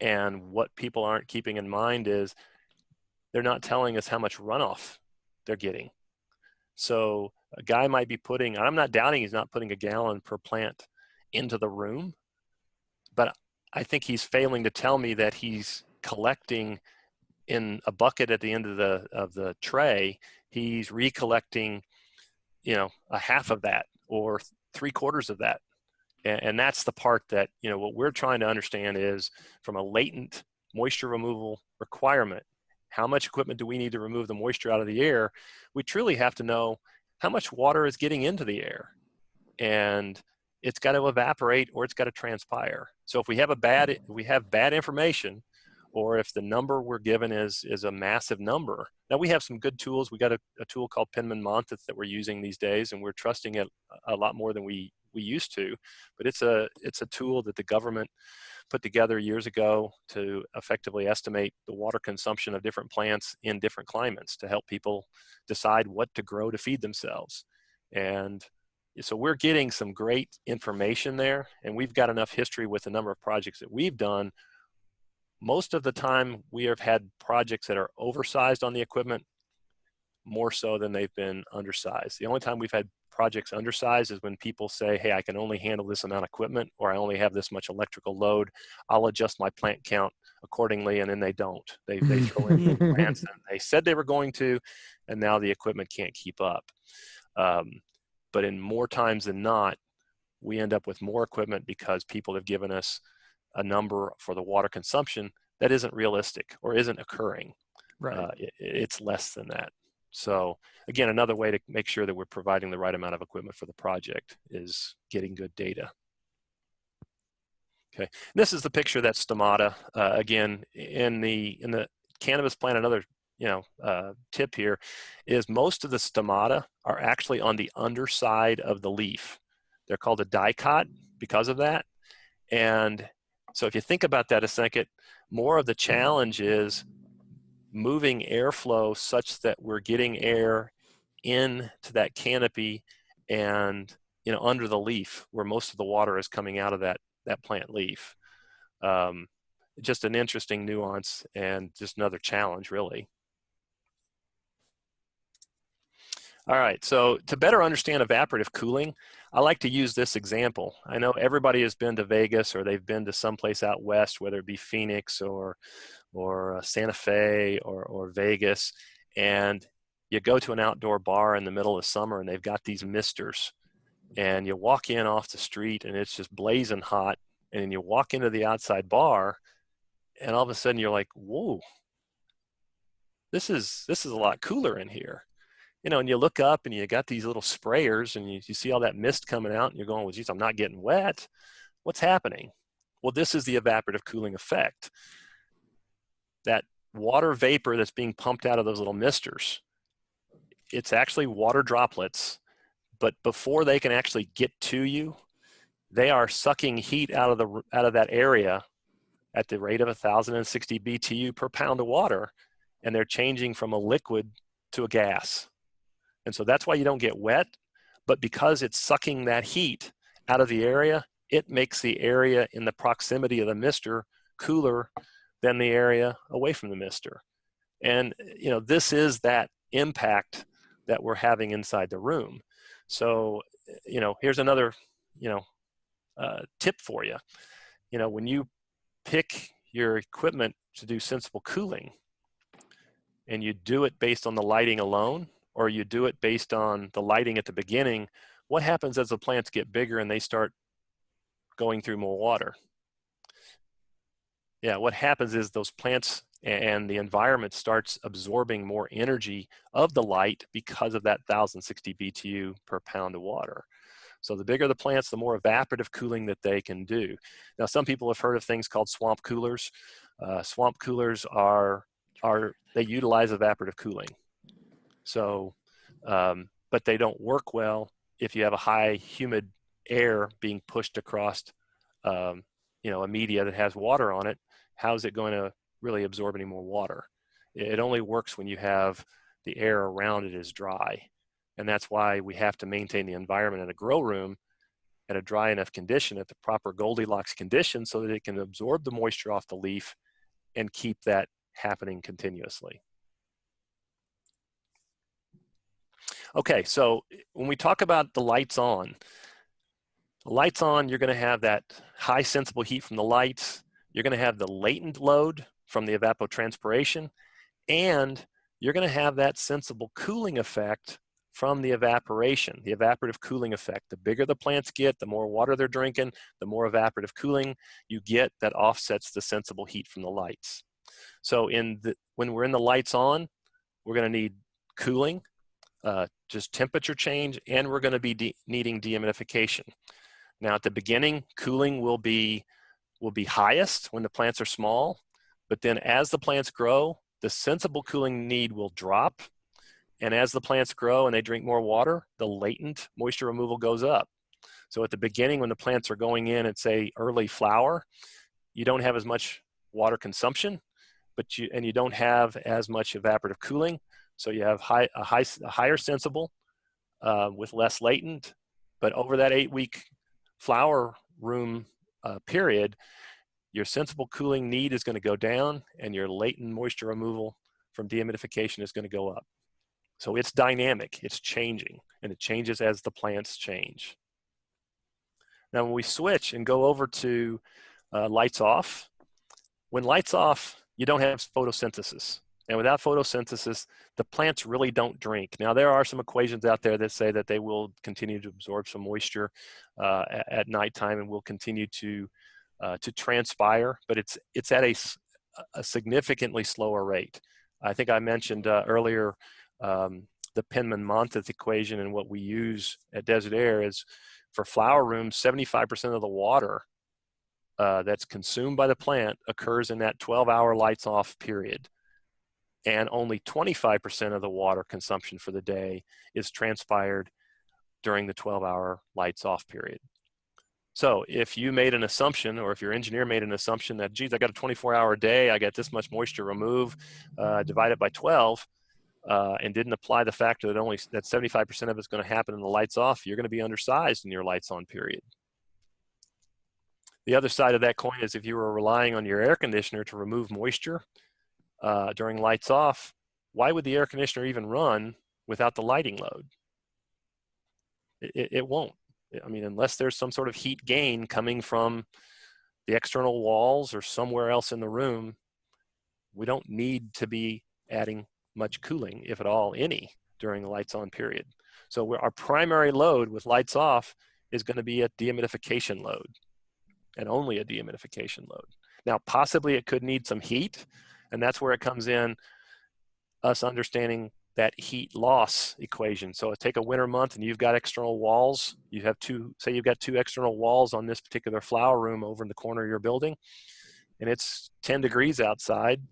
[SPEAKER 3] and what people aren't keeping in mind is they're not telling us how much runoff they're getting. So a guy might be I'm not doubting he's not putting a gallon per plant into the room, but I think he's failing to tell me that he's collecting in a bucket at the end of the tray. He's recollecting, a half of that or 3/4 of that. And that's the part that, what we're trying to understand is, from a latent moisture removal requirement, how much equipment do we need to remove the moisture out of the air, we truly have to know how much water is getting into the air. And it's got to evaporate or it's got to transpire. So if we have bad information, or if the number we're given is a massive number. Now we have some good tools. We got a tool called Penman-Montath that we're using these days, and we're trusting it a lot more than we used to. But it's a tool that the government put together years ago to effectively estimate the water consumption of different plants in different climates to help people decide what to grow to feed themselves. And so we're getting some great information there, and we've got enough history with the number of projects that we've done. Most of the time we have had projects that are oversized on the equipment more so than they've been undersized. The only time we've had projects undersized is when people say, hey, I can only handle this amount of equipment, or I only have this much electrical load. I'll adjust my plant count accordingly, and then they don't. They throw in plants and they said they were going to, and now the equipment can't keep up. But in more times than not, we end up with more equipment because people have given us a number for the water consumption that isn't realistic or isn't occurring.
[SPEAKER 2] Right.
[SPEAKER 3] It's less than that. So again, another way to make sure that we're providing the right amount of equipment for the project is getting good data. Okay, this is the picture that's stomata. Again, in the cannabis plant, another tip here is most of the stomata are actually on the underside of the leaf. They're called a dicot because of that. And so if you think about that a second, more of the challenge is moving airflow such that we're getting air into that canopy and under the leaf where most of the water is coming out of that plant leaf. Just an interesting nuance and just another challenge, really. All right, so to better understand evaporative cooling, I like to use this example. I know everybody has been to Vegas or they've been to someplace out west, whether it be Phoenix or Santa Fe or Vegas, and you go to an outdoor bar in the middle of summer and they've got these misters, and you walk in off the street and it's just blazing hot, and you walk into the outside bar and all of a sudden you're like, whoa, this is a lot cooler in here. And you look up and you got these little sprayers and you see all that mist coming out and you're going, well, geez, I'm not getting wet. What's happening? Well, this is the evaporative cooling effect. That water vapor that's being pumped out of those little misters, it's actually water droplets, but before they can actually get to you, they are sucking heat out of that area at the rate of 1,060 BTU per pound of water, and they're changing from a liquid to a gas. And so that's why you don't get wet, but because it's sucking that heat out of the area, it makes the area in the proximity of the mister cooler than the area away from the mister. And this is that impact that we're having inside the room. So here's another tip for you. When you pick your equipment to do sensible cooling and you do it based on the lighting alone, or you do it based on the lighting at the beginning, what happens as the plants get bigger and they start going through more water? Yeah, what happens is those plants and the environment starts absorbing more energy of the light because of that 1,060 BTU per pound of water. So the bigger the plants, the more evaporative cooling that they can do. Now, some people have heard of things called swamp coolers. Swamp coolers they utilize evaporative cooling. So, but they don't work well if you have a high humid air being pushed across, a media that has water on it. How's it going to really absorb any more water? It only works when you have the air around it is dry. And that's why we have to maintain the environment in a grow room at a dry enough condition, at the proper Goldilocks condition, so that it can absorb the moisture off the leaf and keep that happening continuously. Okay, so when we talk about the lights on, you're going to have that high sensible heat from the lights. You're going to have the latent load from the evapotranspiration, and you're going to have that sensible cooling effect from the evaporation, the evaporative cooling effect. The bigger the plants get, the more water they're drinking, the more evaporative cooling you get that offsets the sensible heat from the lights. So when we're in the lights on, we're going to need cooling, just temperature change, and we're going to be needing dehumidification. Now at the beginning, cooling will be highest when the plants are small, but then as the plants grow, the sensible cooling need will drop. And as the plants grow and they drink more water, the latent moisture removal goes up. So at the beginning, when the plants are going in at, say, early flower, you don't have as much water consumption, but you don't have as much evaporative cooling. So you have a higher sensible with less latent. But over that 8-week flower room period, your sensible cooling need is going to go down and your latent moisture removal from dehumidification is going to go up. So it's dynamic, it's changing, and it changes as the plants change. Now when we switch and go over to lights off, when lights off, you don't have photosynthesis. And without photosynthesis, the plants really don't drink. Now there are some equations out there that say that they will continue to absorb some moisture at nighttime and will continue to transpire, but it's at a significantly slower rate. I think I mentioned earlier the Penman-Montheth equation, and what we use at Desert Aire is for flower rooms, 75% of the water that's consumed by the plant occurs in that 12-hour lights off period. And only 25% of the water consumption for the day is transpired during the 12-hour lights off period. So if you made an assumption, or if your engineer made an assumption that, geez, I got a 24-hour day, I got this much moisture removed, divide it by 12, and didn't apply the factor that only that 75% of it's going to happen in the lights off, you're going to be undersized in your lights on period. The other side of that coin is if you were relying on your air conditioner to remove moisture during lights off, why would the air conditioner even run without the lighting load? It won't. I mean, unless there's some sort of heat gain coming from the external walls or somewhere else in the room, we don't need to be adding much cooling, if at all any, during the lights on period. So our primary load with lights off is going to be a dehumidification load, and only a dehumidification load. Now, possibly it could need some heat, and that's where it comes in, us understanding that heat loss equation. So take a winter month and you've got external walls. You have say you've got two external walls on this particular flower room over in the corner of your building, and it's 10 degrees outside.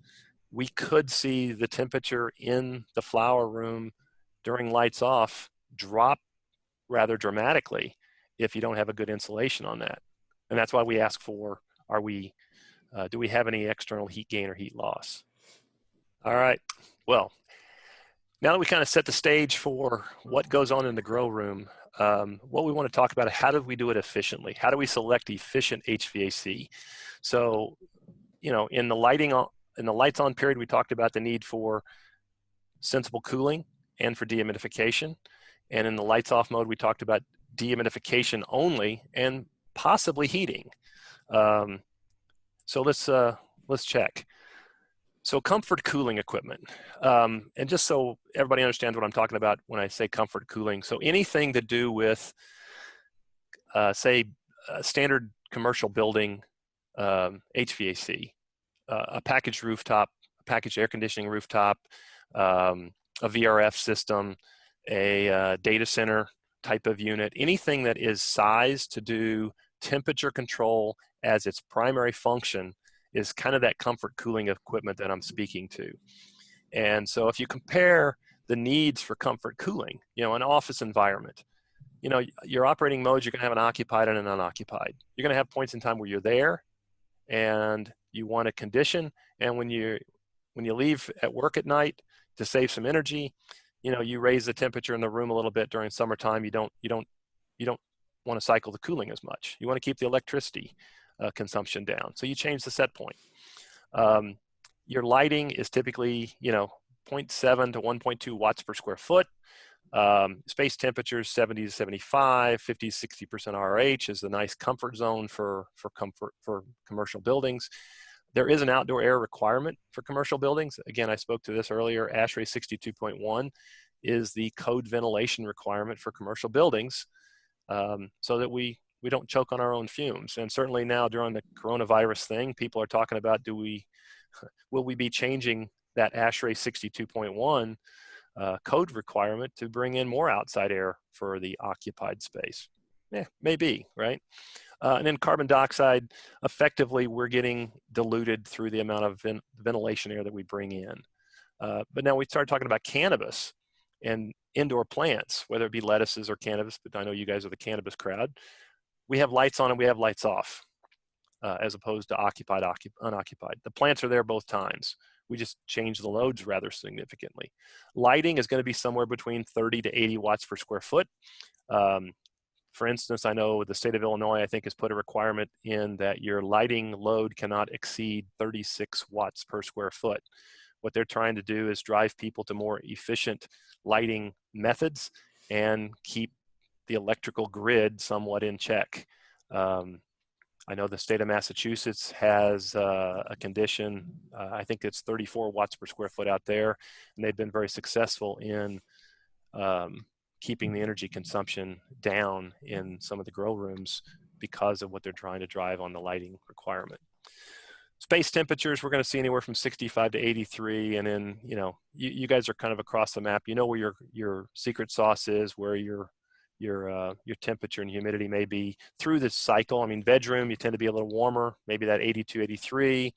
[SPEAKER 3] We could see the temperature in the flower room during lights off drop rather dramatically if you don't have a good insulation on that. And that's why we ask for, do we have any external heat gain or heat loss? All right, well, now that we kind of set the stage for what goes on in the grow room, what we want to talk about is how do we do it efficiently? How do we select efficient HVAC? So, in the lights on period, we talked about the need for sensible cooling and for dehumidification. And in the lights off mode, we talked about dehumidification only and possibly heating. So let's check. So comfort cooling equipment, and just so everybody understands what I'm talking about when I say comfort cooling. So anything to do with, say, a standard commercial building HVAC, a packaged rooftop, a packaged air conditioning rooftop, a VRF system, a data center type of unit, anything that is sized to do temperature control as its primary function is kind of that comfort cooling equipment that I'm speaking to. And so if you compare the needs for comfort cooling, an office environment, your operating modes, you're going to have an occupied and an unoccupied. You're going to have points in time where you're there and you want to condition, and when you leave at work at night to save some energy, you raise the temperature in the room a little bit during summertime. You don't want to cycle the cooling as much. You want to keep the electricity consumption down. So you change the set point. Your lighting is typically, 0.7 to 1.2 watts per square foot. Space temperatures 70 to 75, 50 to 60% RH is a nice comfort zone for commercial buildings. There is an outdoor air requirement for commercial buildings. Again, I spoke to this earlier. ASHRAE 62.1 is the code ventilation requirement for commercial buildings, so that we don't choke on our own fumes. And certainly now during the coronavirus thing, people are talking about, do we will we be changing that ASHRAE 62.1 code requirement to bring in more outside air for the occupied space? Yeah, maybe, right? And then carbon dioxide, effectively, we're getting diluted through the amount of ventilation air that we bring in. But now we start talking about cannabis and indoor plants, whether it be lettuces or cannabis, but I know you guys are the cannabis crowd. We have lights on and we have lights off, as opposed to occupied, unoccupied. The plants are there both times. We just change the loads rather significantly. Lighting is going to be somewhere between 30 to 80 watts per square foot. For instance, I know the state of Illinois, I think, has put a requirement in that your lighting load cannot exceed 36 watts per square foot. What they're trying to do is drive people to more efficient lighting methods and keep the electrical grid somewhat in check. I know the state of Massachusetts has a condition, I think it's 34 watts per square foot out there, and they've been very successful in keeping the energy consumption down in some of the grow rooms because of what they're trying to drive on the lighting requirement. Space temperatures, we're going to see anywhere from 65 to 83, and then, you know, you guys are kind of across the map. You know where your secret sauce is, where your temperature and humidity may be through this cycle. I mean, bedroom, you tend to be a little warmer, maybe that 82, 83.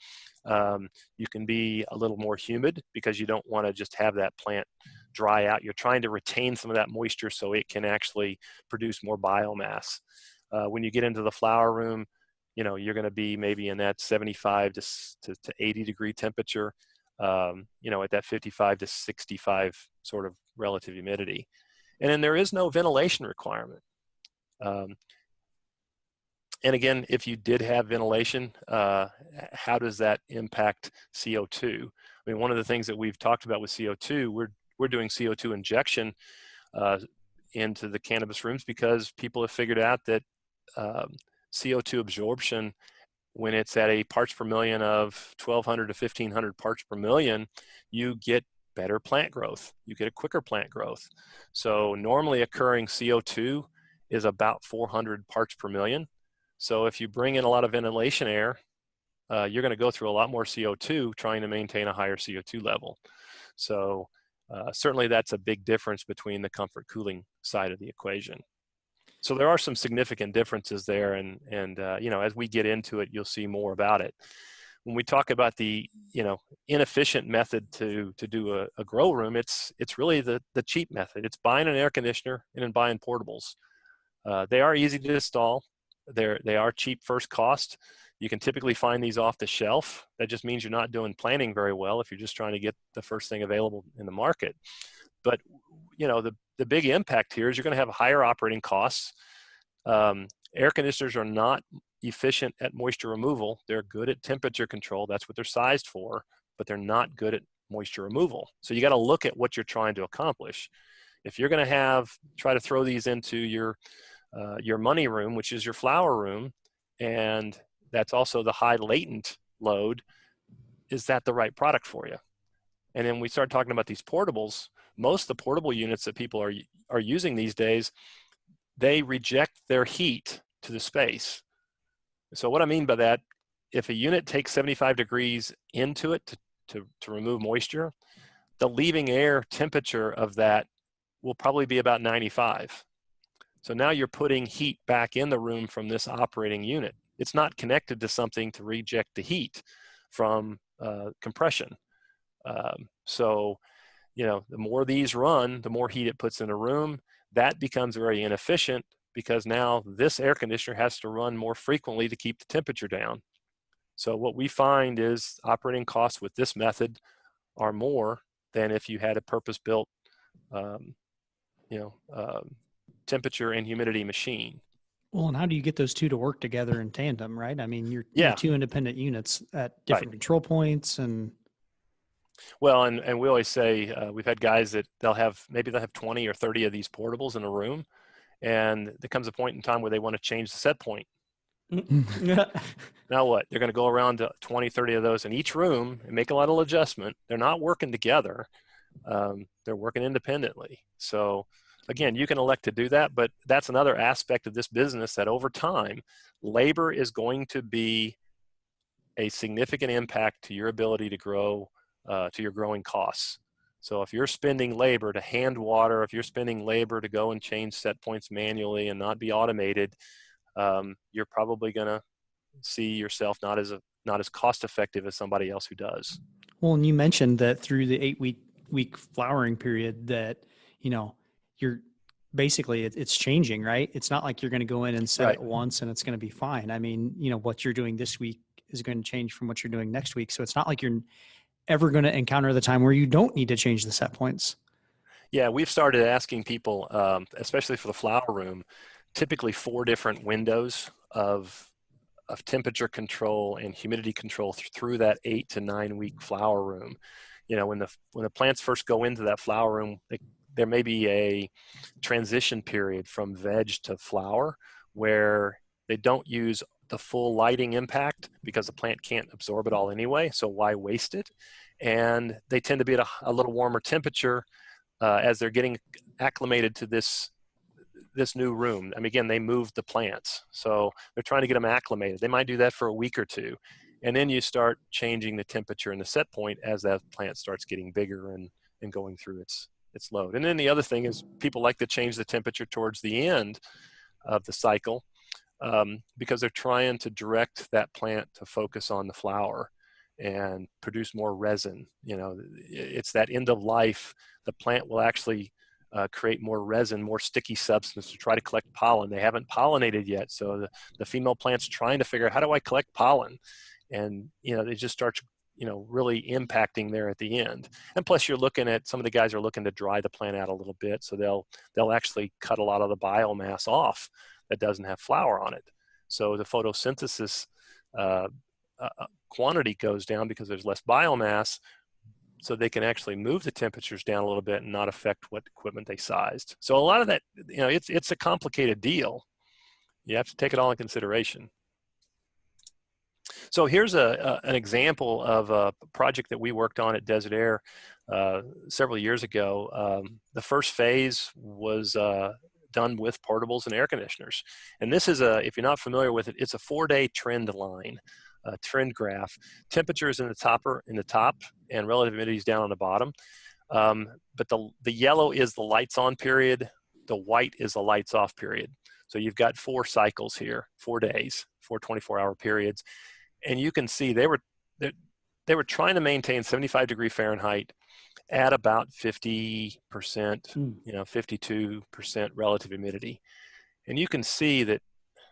[SPEAKER 3] You can be a little more humid because you don't want to just have that plant dry out. You're trying to retain some of that moisture so it can actually produce more biomass. When you get into the flower room, you know, you're going to be maybe in that 75 to 80 degree temperature, you know, at that 55 to 65 sort of relative humidity. And then there is no ventilation requirement. And again, if you did have ventilation, how does that impact CO2? I mean, one of the things that we've talked about with CO2, we're doing CO2 injection into the cannabis rooms because people have figured out that CO2 absorption, when it's at a parts per million of 1,200 to 1,500 parts per million, you get better plant growth. You get a quicker plant growth. So normally occurring CO2 is about 400 parts per million. So if you bring in a lot of ventilation air, you're going to go through a lot more CO2 trying to maintain a higher CO2 level. So certainly that's a big difference between the comfort cooling side of the equation. So there are some significant differences there, and you know, as we get into it, you'll see more about it. When we talk about the, you know, inefficient method to do a grow room, it's really the cheap method. It's buying an air conditioner and then buying portables. They are easy to install. They are cheap first cost. You can typically find these off the shelf. That just means you're not doing planning very well if you're just trying to get the first thing available in the market. But, you know, the big impact here is you're going to have higher operating costs. Air conditioners are not efficient at moisture removal. They're good at temperature control. That's what they're sized for, but they're not good at moisture removal. So you got to look at what you're trying to accomplish. If you're going to try to throw these into your money room, which is your flower room, and that's also the high latent load, is that the right product for you? And then we start talking about these portables. Most of the portable units that people are using these days, they reject their heat to the space. So what I mean by that, if a unit takes 75 degrees into it to remove moisture, the leaving air temperature of that will probably be about 95. So now you're putting heat back in the room from this operating unit. It's not connected to something to reject the heat from compression. So, you know, the more these run, the more heat it puts in a room. That becomes very inefficient because now this air conditioner has to run more frequently to keep the temperature down. So what we find is operating costs with this method are more than if you had a purpose-built, temperature and humidity machine.
[SPEAKER 2] Well, and how do you get those two to work together in tandem, right? I mean, you're two independent units at different control points and.
[SPEAKER 3] Well, and we always say, we've had guys that they'll have 20 or 30 of these portables in a room, and there comes a point in time where they want to change the set point. Now what? They're going to go around to 20, 30 of those in each room and make a lot of adjustment. They're not working together. They're working independently. So again, you can elect to do that, but that's another aspect of this business that over time, labor is going to be a significant impact to your ability to grow, to your growing costs. So if you're spending labor to hand water, if you're spending labor to go and change set points manually and not be automated, you're probably going to see yourself not as cost effective as somebody else who does.
[SPEAKER 2] Well, and you mentioned that through the 8-week flowering period that, you know, you're basically it's changing, right? It's not like you're going to go in and set
[SPEAKER 3] Right.
[SPEAKER 2] it once and it's going to be fine. I mean, you know, what you're doing this week is going to change from what you're doing next week. So it's not like you're ever going to encounter the time where you don't need to change the set points.
[SPEAKER 3] Yeah, we've started asking people, especially for the flower room, typically 4 different windows of temperature control and humidity control through that 8 to 9 week flower room. You know, when the plants first go into that flower room, there may be a transition period from veg to flower where they don't use the full lighting impact because the plant can't absorb it all anyway, so why waste it? And they tend to be at a little warmer temperature as they're getting acclimated to this new room. I mean, again, they moved the plants, so they're trying to get them acclimated. They might do that for a week or two, and then you start changing the temperature and the set point as that plant starts getting bigger and going through its load. And then the other thing is people like to change the temperature towards the end of the cycle because they're trying to direct that plant to focus on the flower and produce more resin. You know, it's that end of life. The plant will actually create more resin, more sticky substance to try to collect pollen. They haven't pollinated yet, so the female plant's trying to figure out, how do I collect pollen? And, you know, it just starts, you know, really impacting there at the end. And plus you're looking at, some of the guys are looking to dry the plant out a little bit, so they'll actually cut a lot of the biomass off that doesn't have flower on it. So the photosynthesis quantity goes down because there's less biomass, so they can actually move the temperatures down a little bit and not affect what equipment they sized. So a lot of that, you know, it's a complicated deal. You have to take it all in consideration. So here's an example of a project that we worked on at Desert Air several years ago. The first phase was done with portables and air conditioners. And this is if you're not familiar with it, it's a 4-day trend line. Trend graph. Temperature is in the top, and relative humidity is down on the bottom. But the yellow is the lights on period. The white is the lights off period. So you've got 4 cycles here, 4 days, 4 24-hour periods, and you can see they were trying to maintain 75 degree Fahrenheit at about 50%, you know, 52% relative humidity, and you can see that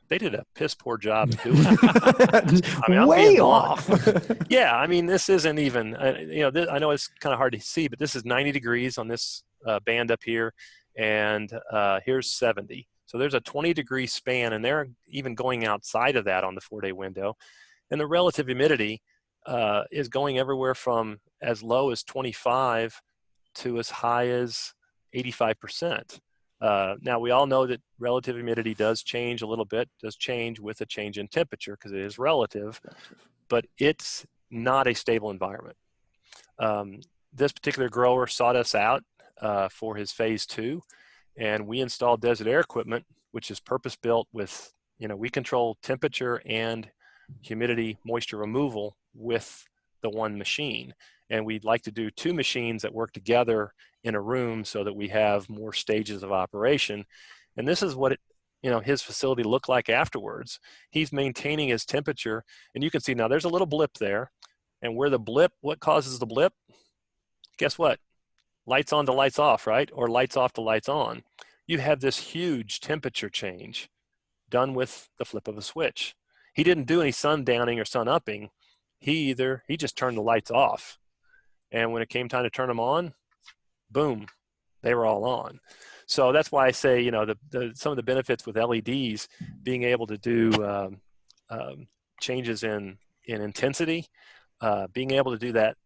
[SPEAKER 3] they did a piss poor job of doing it. I mean,
[SPEAKER 2] way off.
[SPEAKER 3] Yeah, I mean, this isn't even, you know, I know it's kind of hard to see, but this is 90 degrees on this band up here, and here's 70. So there's a 20-degree span, and they're even going outside of that on the 4-day window. And the relative humidity is going everywhere from as low as 25 to as high as 85%. Now, we all know that relative humidity does change a little bit, does change with a change in temperature because it is relative, but it's not a stable environment. This particular grower sought us out for his phase 2, and we installed Desert Air equipment, which is purpose-built with, you know, we control temperature and humidity, moisture removal with the one machine. And we'd like to do 2 machines that work together in a room so that we have more stages of operation. And this is what his facility looked like afterwards. He's maintaining his temperature, and you can see now there's a little blip there. And where the blip, what causes the blip? Guess what? Lights on to lights off, right? Or lights off to lights on. You have this huge temperature change done with the flip of a switch. He didn't do any sun downing or sun upping. He just turned the lights off. And when it came time to turn them on, boom, they were all on. So that's why I say, you know, some of the benefits with LEDs, being able to do changes in intensity, being able to do that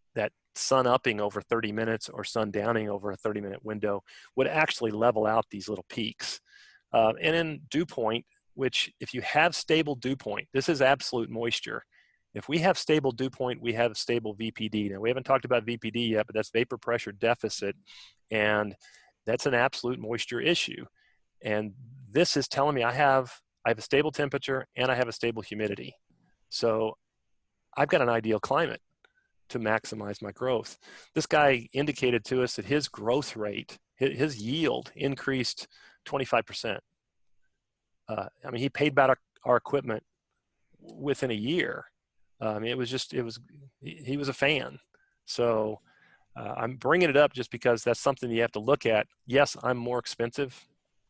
[SPEAKER 3] sun upping over 30 minutes or sun downing over a 30-minute window would actually level out these little peaks. And in dew point, which if you have stable dew point, this is absolute moisture. If we have stable dew point, we have stable VPD. Now, we haven't talked about VPD yet, but that's vapor pressure deficit, and that's an absolute moisture issue. And this is telling me I have a stable temperature and I have a stable humidity. So I've got an ideal climate to maximize my growth. This guy indicated to us that his growth rate, his yield increased 25%. I mean, he paid back our equipment within a year. He was a fan. So I'm bringing it up just because that's something you have to look at. Yes, I'm more expensive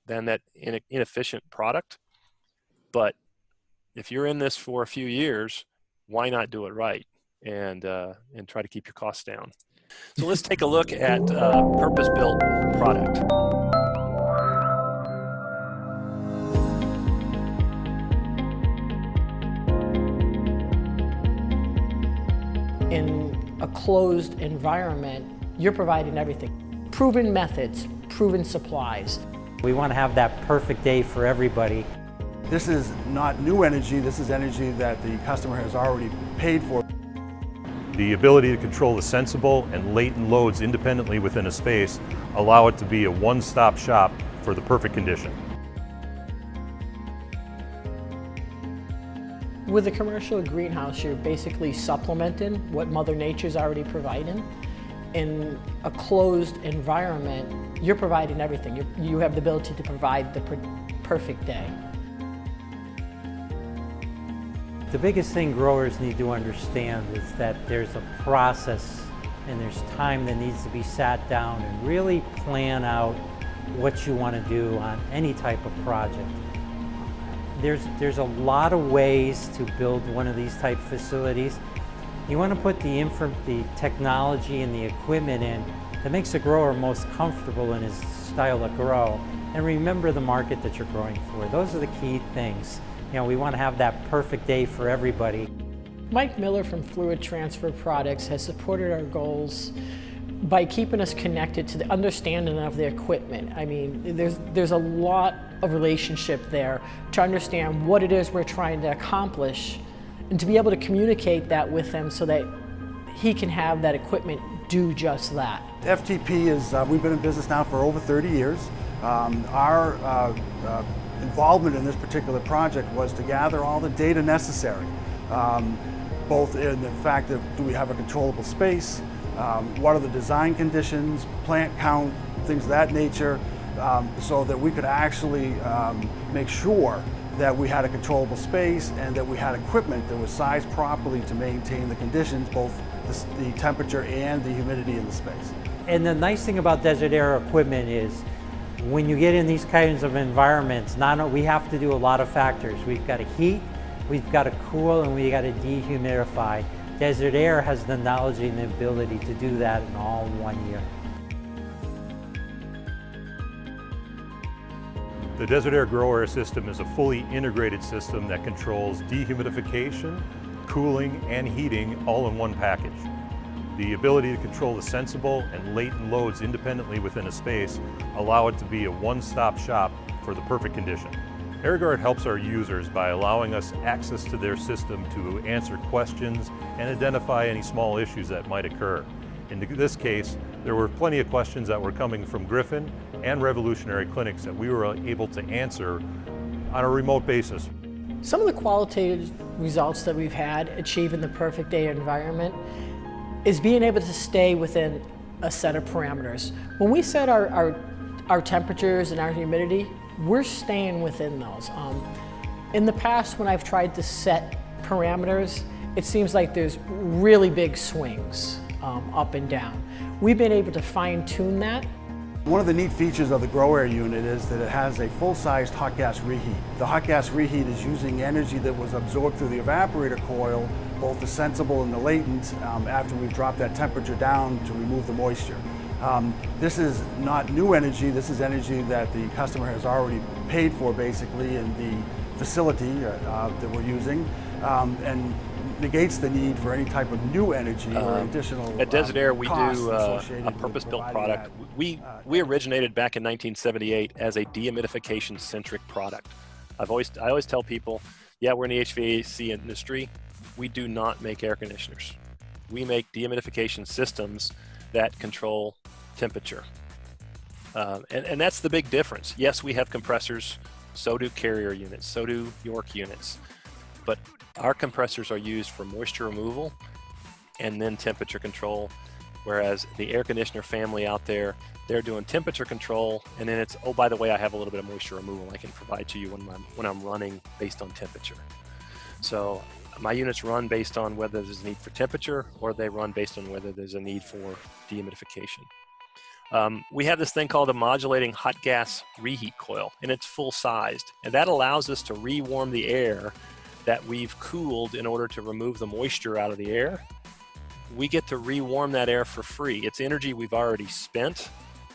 [SPEAKER 3] than that inefficient product, but if you're in this for a few years, why not do it right and try to keep your costs down? So let's take a look at purpose-built product.
[SPEAKER 4] In a closed environment, you're providing everything. Proven methods, proven supplies.
[SPEAKER 5] We want to have that perfect day for everybody.
[SPEAKER 6] This is not new energy, this is energy that the customer has already paid for.
[SPEAKER 7] The ability to control the sensible and latent loads independently within a space allow it to be a one-stop shop for the perfect condition.
[SPEAKER 4] With a commercial greenhouse, you're basically supplementing what Mother Nature's already providing. In a closed environment, you're providing everything. You have the ability to provide the perfect day.
[SPEAKER 5] The biggest thing growers need to understand is that there's a process and there's time that needs to be sat down and really plan out what you want to do on any type of project. There's a lot of ways to build one of these type facilities. You want to put the technology and the equipment in that makes the grower most comfortable in his style of grow, and remember the market that you're growing for. Those are the key things. You know, we want to have that perfect day for everybody.
[SPEAKER 4] Mike Miller from Fluid Transfer Products has supported our goals by keeping us connected to the understanding of the equipment. I mean, there's a lot of relationship there to understand what it is we're trying to accomplish and to be able to communicate that with him so that he can have that equipment do just that.
[SPEAKER 6] FTP is, we've been in business now for over 30 years. Our involvement in this particular project was to gather all the data necessary, both in the fact of do we have a controllable space, what are the design conditions, plant count, things of that nature, so that we could actually make sure that we had a controllable space and that we had equipment that was sized properly to maintain the conditions, both the temperature and the humidity in the space.
[SPEAKER 5] And the nice thing about Desert Air equipment is when you get in these kinds of environments, we have to do a lot of factors. We've got to heat, we've got to cool, and we've got to dehumidify. Desert Air has the knowledge and the ability to do that in all in 1 year.
[SPEAKER 7] The Desert Air Grow Air system is a fully integrated system that controls dehumidification, cooling, and heating all in one package. The ability to control the sensible and latent loads independently within a space allow it to be a one-stop shop for the perfect condition. AirGuard helps our users by allowing us access to their system to answer questions and identify any small issues that might occur. In this case, there were plenty of questions that were coming from Griffin and Revolutionary clinics that we were able to answer on a remote basis.
[SPEAKER 4] Some of the qualitative results that we've had achieving the perfect day environment is being able to stay within a set of parameters. When we set our temperatures and our humidity, we're staying within those. In the past, when I've tried to set parameters, it seems like there's really big swings up and down. We've been able to fine-tune that.
[SPEAKER 6] One of the neat features of the Grow Air unit is that it has a full-sized hot gas reheat. The hot gas reheat is using energy that was absorbed through the evaporator coil, both the sensible and the latent, after we've dropped that temperature down to remove the moisture. This is not new energy, this is energy that the customer has already paid for basically in the facility that we're using, and negates the need for any type of new energy or additional
[SPEAKER 3] At Desert Air, we
[SPEAKER 6] costs
[SPEAKER 3] do
[SPEAKER 6] associated
[SPEAKER 3] a
[SPEAKER 6] with
[SPEAKER 3] purpose-built
[SPEAKER 6] providing
[SPEAKER 3] product.
[SPEAKER 6] that.
[SPEAKER 3] We originated back in 1978 as a dehumidification-centric product. I always tell people, yeah, we're in the HVAC industry. We do not make air conditioners. We make dehumidification systems that control temperature. And that's the big difference. Yes, we have compressors, so do Carrier units, so do York units. but our compressors are used for moisture removal and then temperature control, whereas the air conditioner family out there, they're doing temperature control, and then it's, oh, by the way, I have a little bit of moisture removal I can provide to you when I'm running based on temperature. So my units run based on whether there's a need for temperature, or they run based on whether there's a need for dehumidification. We have this thing called a modulating hot gas reheat coil, and it's full-sized, and that allows us to rewarm the air that we've cooled in order to remove the moisture out of the air. We get to rewarm that air for free. It's energy we've already spent.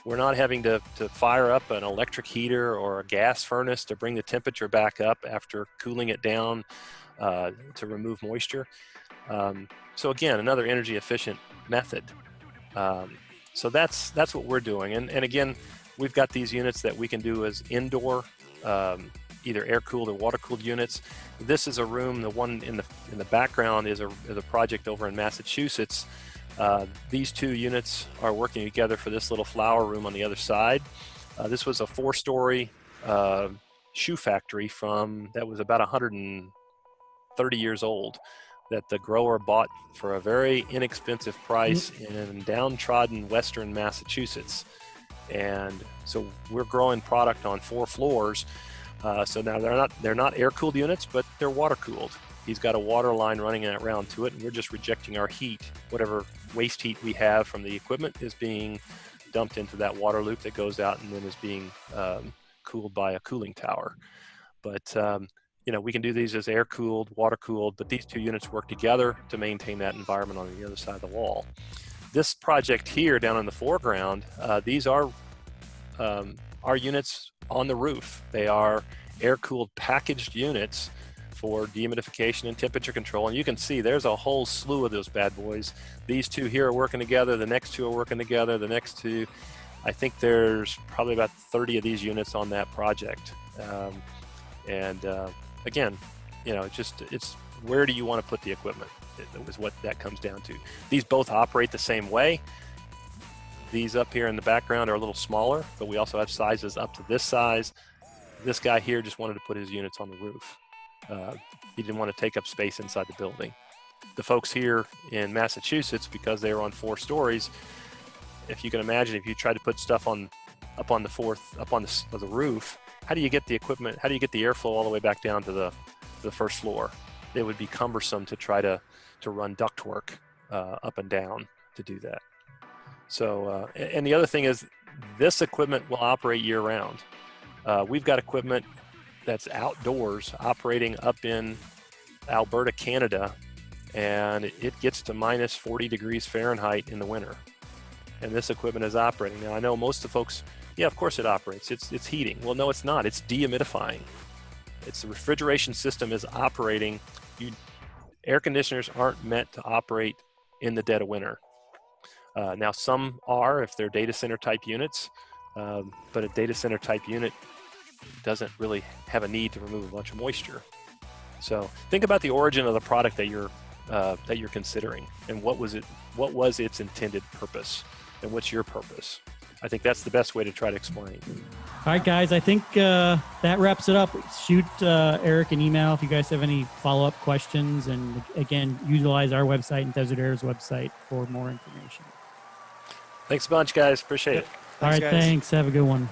[SPEAKER 3] We're not having to fire up an electric heater or a gas furnace to bring the temperature back up after cooling it down to remove moisture. So again, another energy efficient method. So that's what we're doing. And again, we've got these units that we can do as indoor, either air-cooled or water-cooled units. This is a room, the one in the background is a project over in Massachusetts. These two units are working together for this little flower room on the other side. This was a 4-story shoe factory that was about 130 years old, that the grower bought for a very inexpensive price in downtrodden western Massachusetts. And so we're growing product on 4 floors. So now they're not air-cooled units, but they're water-cooled. He's got a water line running around to it, and we're just rejecting our heat. Whatever waste heat we have from the equipment is being dumped into that water loop that goes out and then is being cooled by a cooling tower. But you know, we can do these as air-cooled, water-cooled, but these two units work together to maintain that environment on the other side of the wall. This project here down in the foreground, these are our units on the roof. They are air-cooled packaged units for dehumidification and temperature control. And you can see there's a whole slew of those bad boys. These two here are working together. The next two are working together. The next two, I think there's probably about 30 of these units on that project. Again, you know, it's where do you want to put the equipment is what that comes down to. These both operate the same way. These up here in the background are a little smaller, but we also have sizes up to this size. This guy here just wanted to put his units on the roof. He didn't want to take up space inside the building. The folks here in Massachusetts, because they were on 4 stories, if you can imagine, if you tried to put stuff up on the roof, how do you get the equipment? How do you get the airflow all the way back down to the first floor? It would be cumbersome to try to run ductwork up and down to do that. So, and the other thing is, this equipment will operate year-round. We've got equipment that's outdoors operating up in Alberta, Canada, and it gets to minus 40 degrees Fahrenheit in the winter. And this equipment is operating. Now, I know most of the folks, yeah, of course it operates. It's heating. Well, no, it's not. It's dehumidifying. It's the refrigeration system is operating. Air conditioners aren't meant to operate in the dead of winter. Now, some are if they're data center type units, but a data center type unit doesn't really have a need to remove a bunch of moisture. So think about the origin of the product that you're considering, and what was its intended purpose, and what's your purpose. I think that's the best way to try to explain.
[SPEAKER 1] All right, guys, I think that wraps it up. Shoot Eric an email if you guys have any follow-up questions. And again, utilize our website and Desert Air's website for more information.
[SPEAKER 3] Thanks a bunch, guys. Appreciate it.
[SPEAKER 1] All right,
[SPEAKER 2] guys.
[SPEAKER 1] thanks. Have a good one.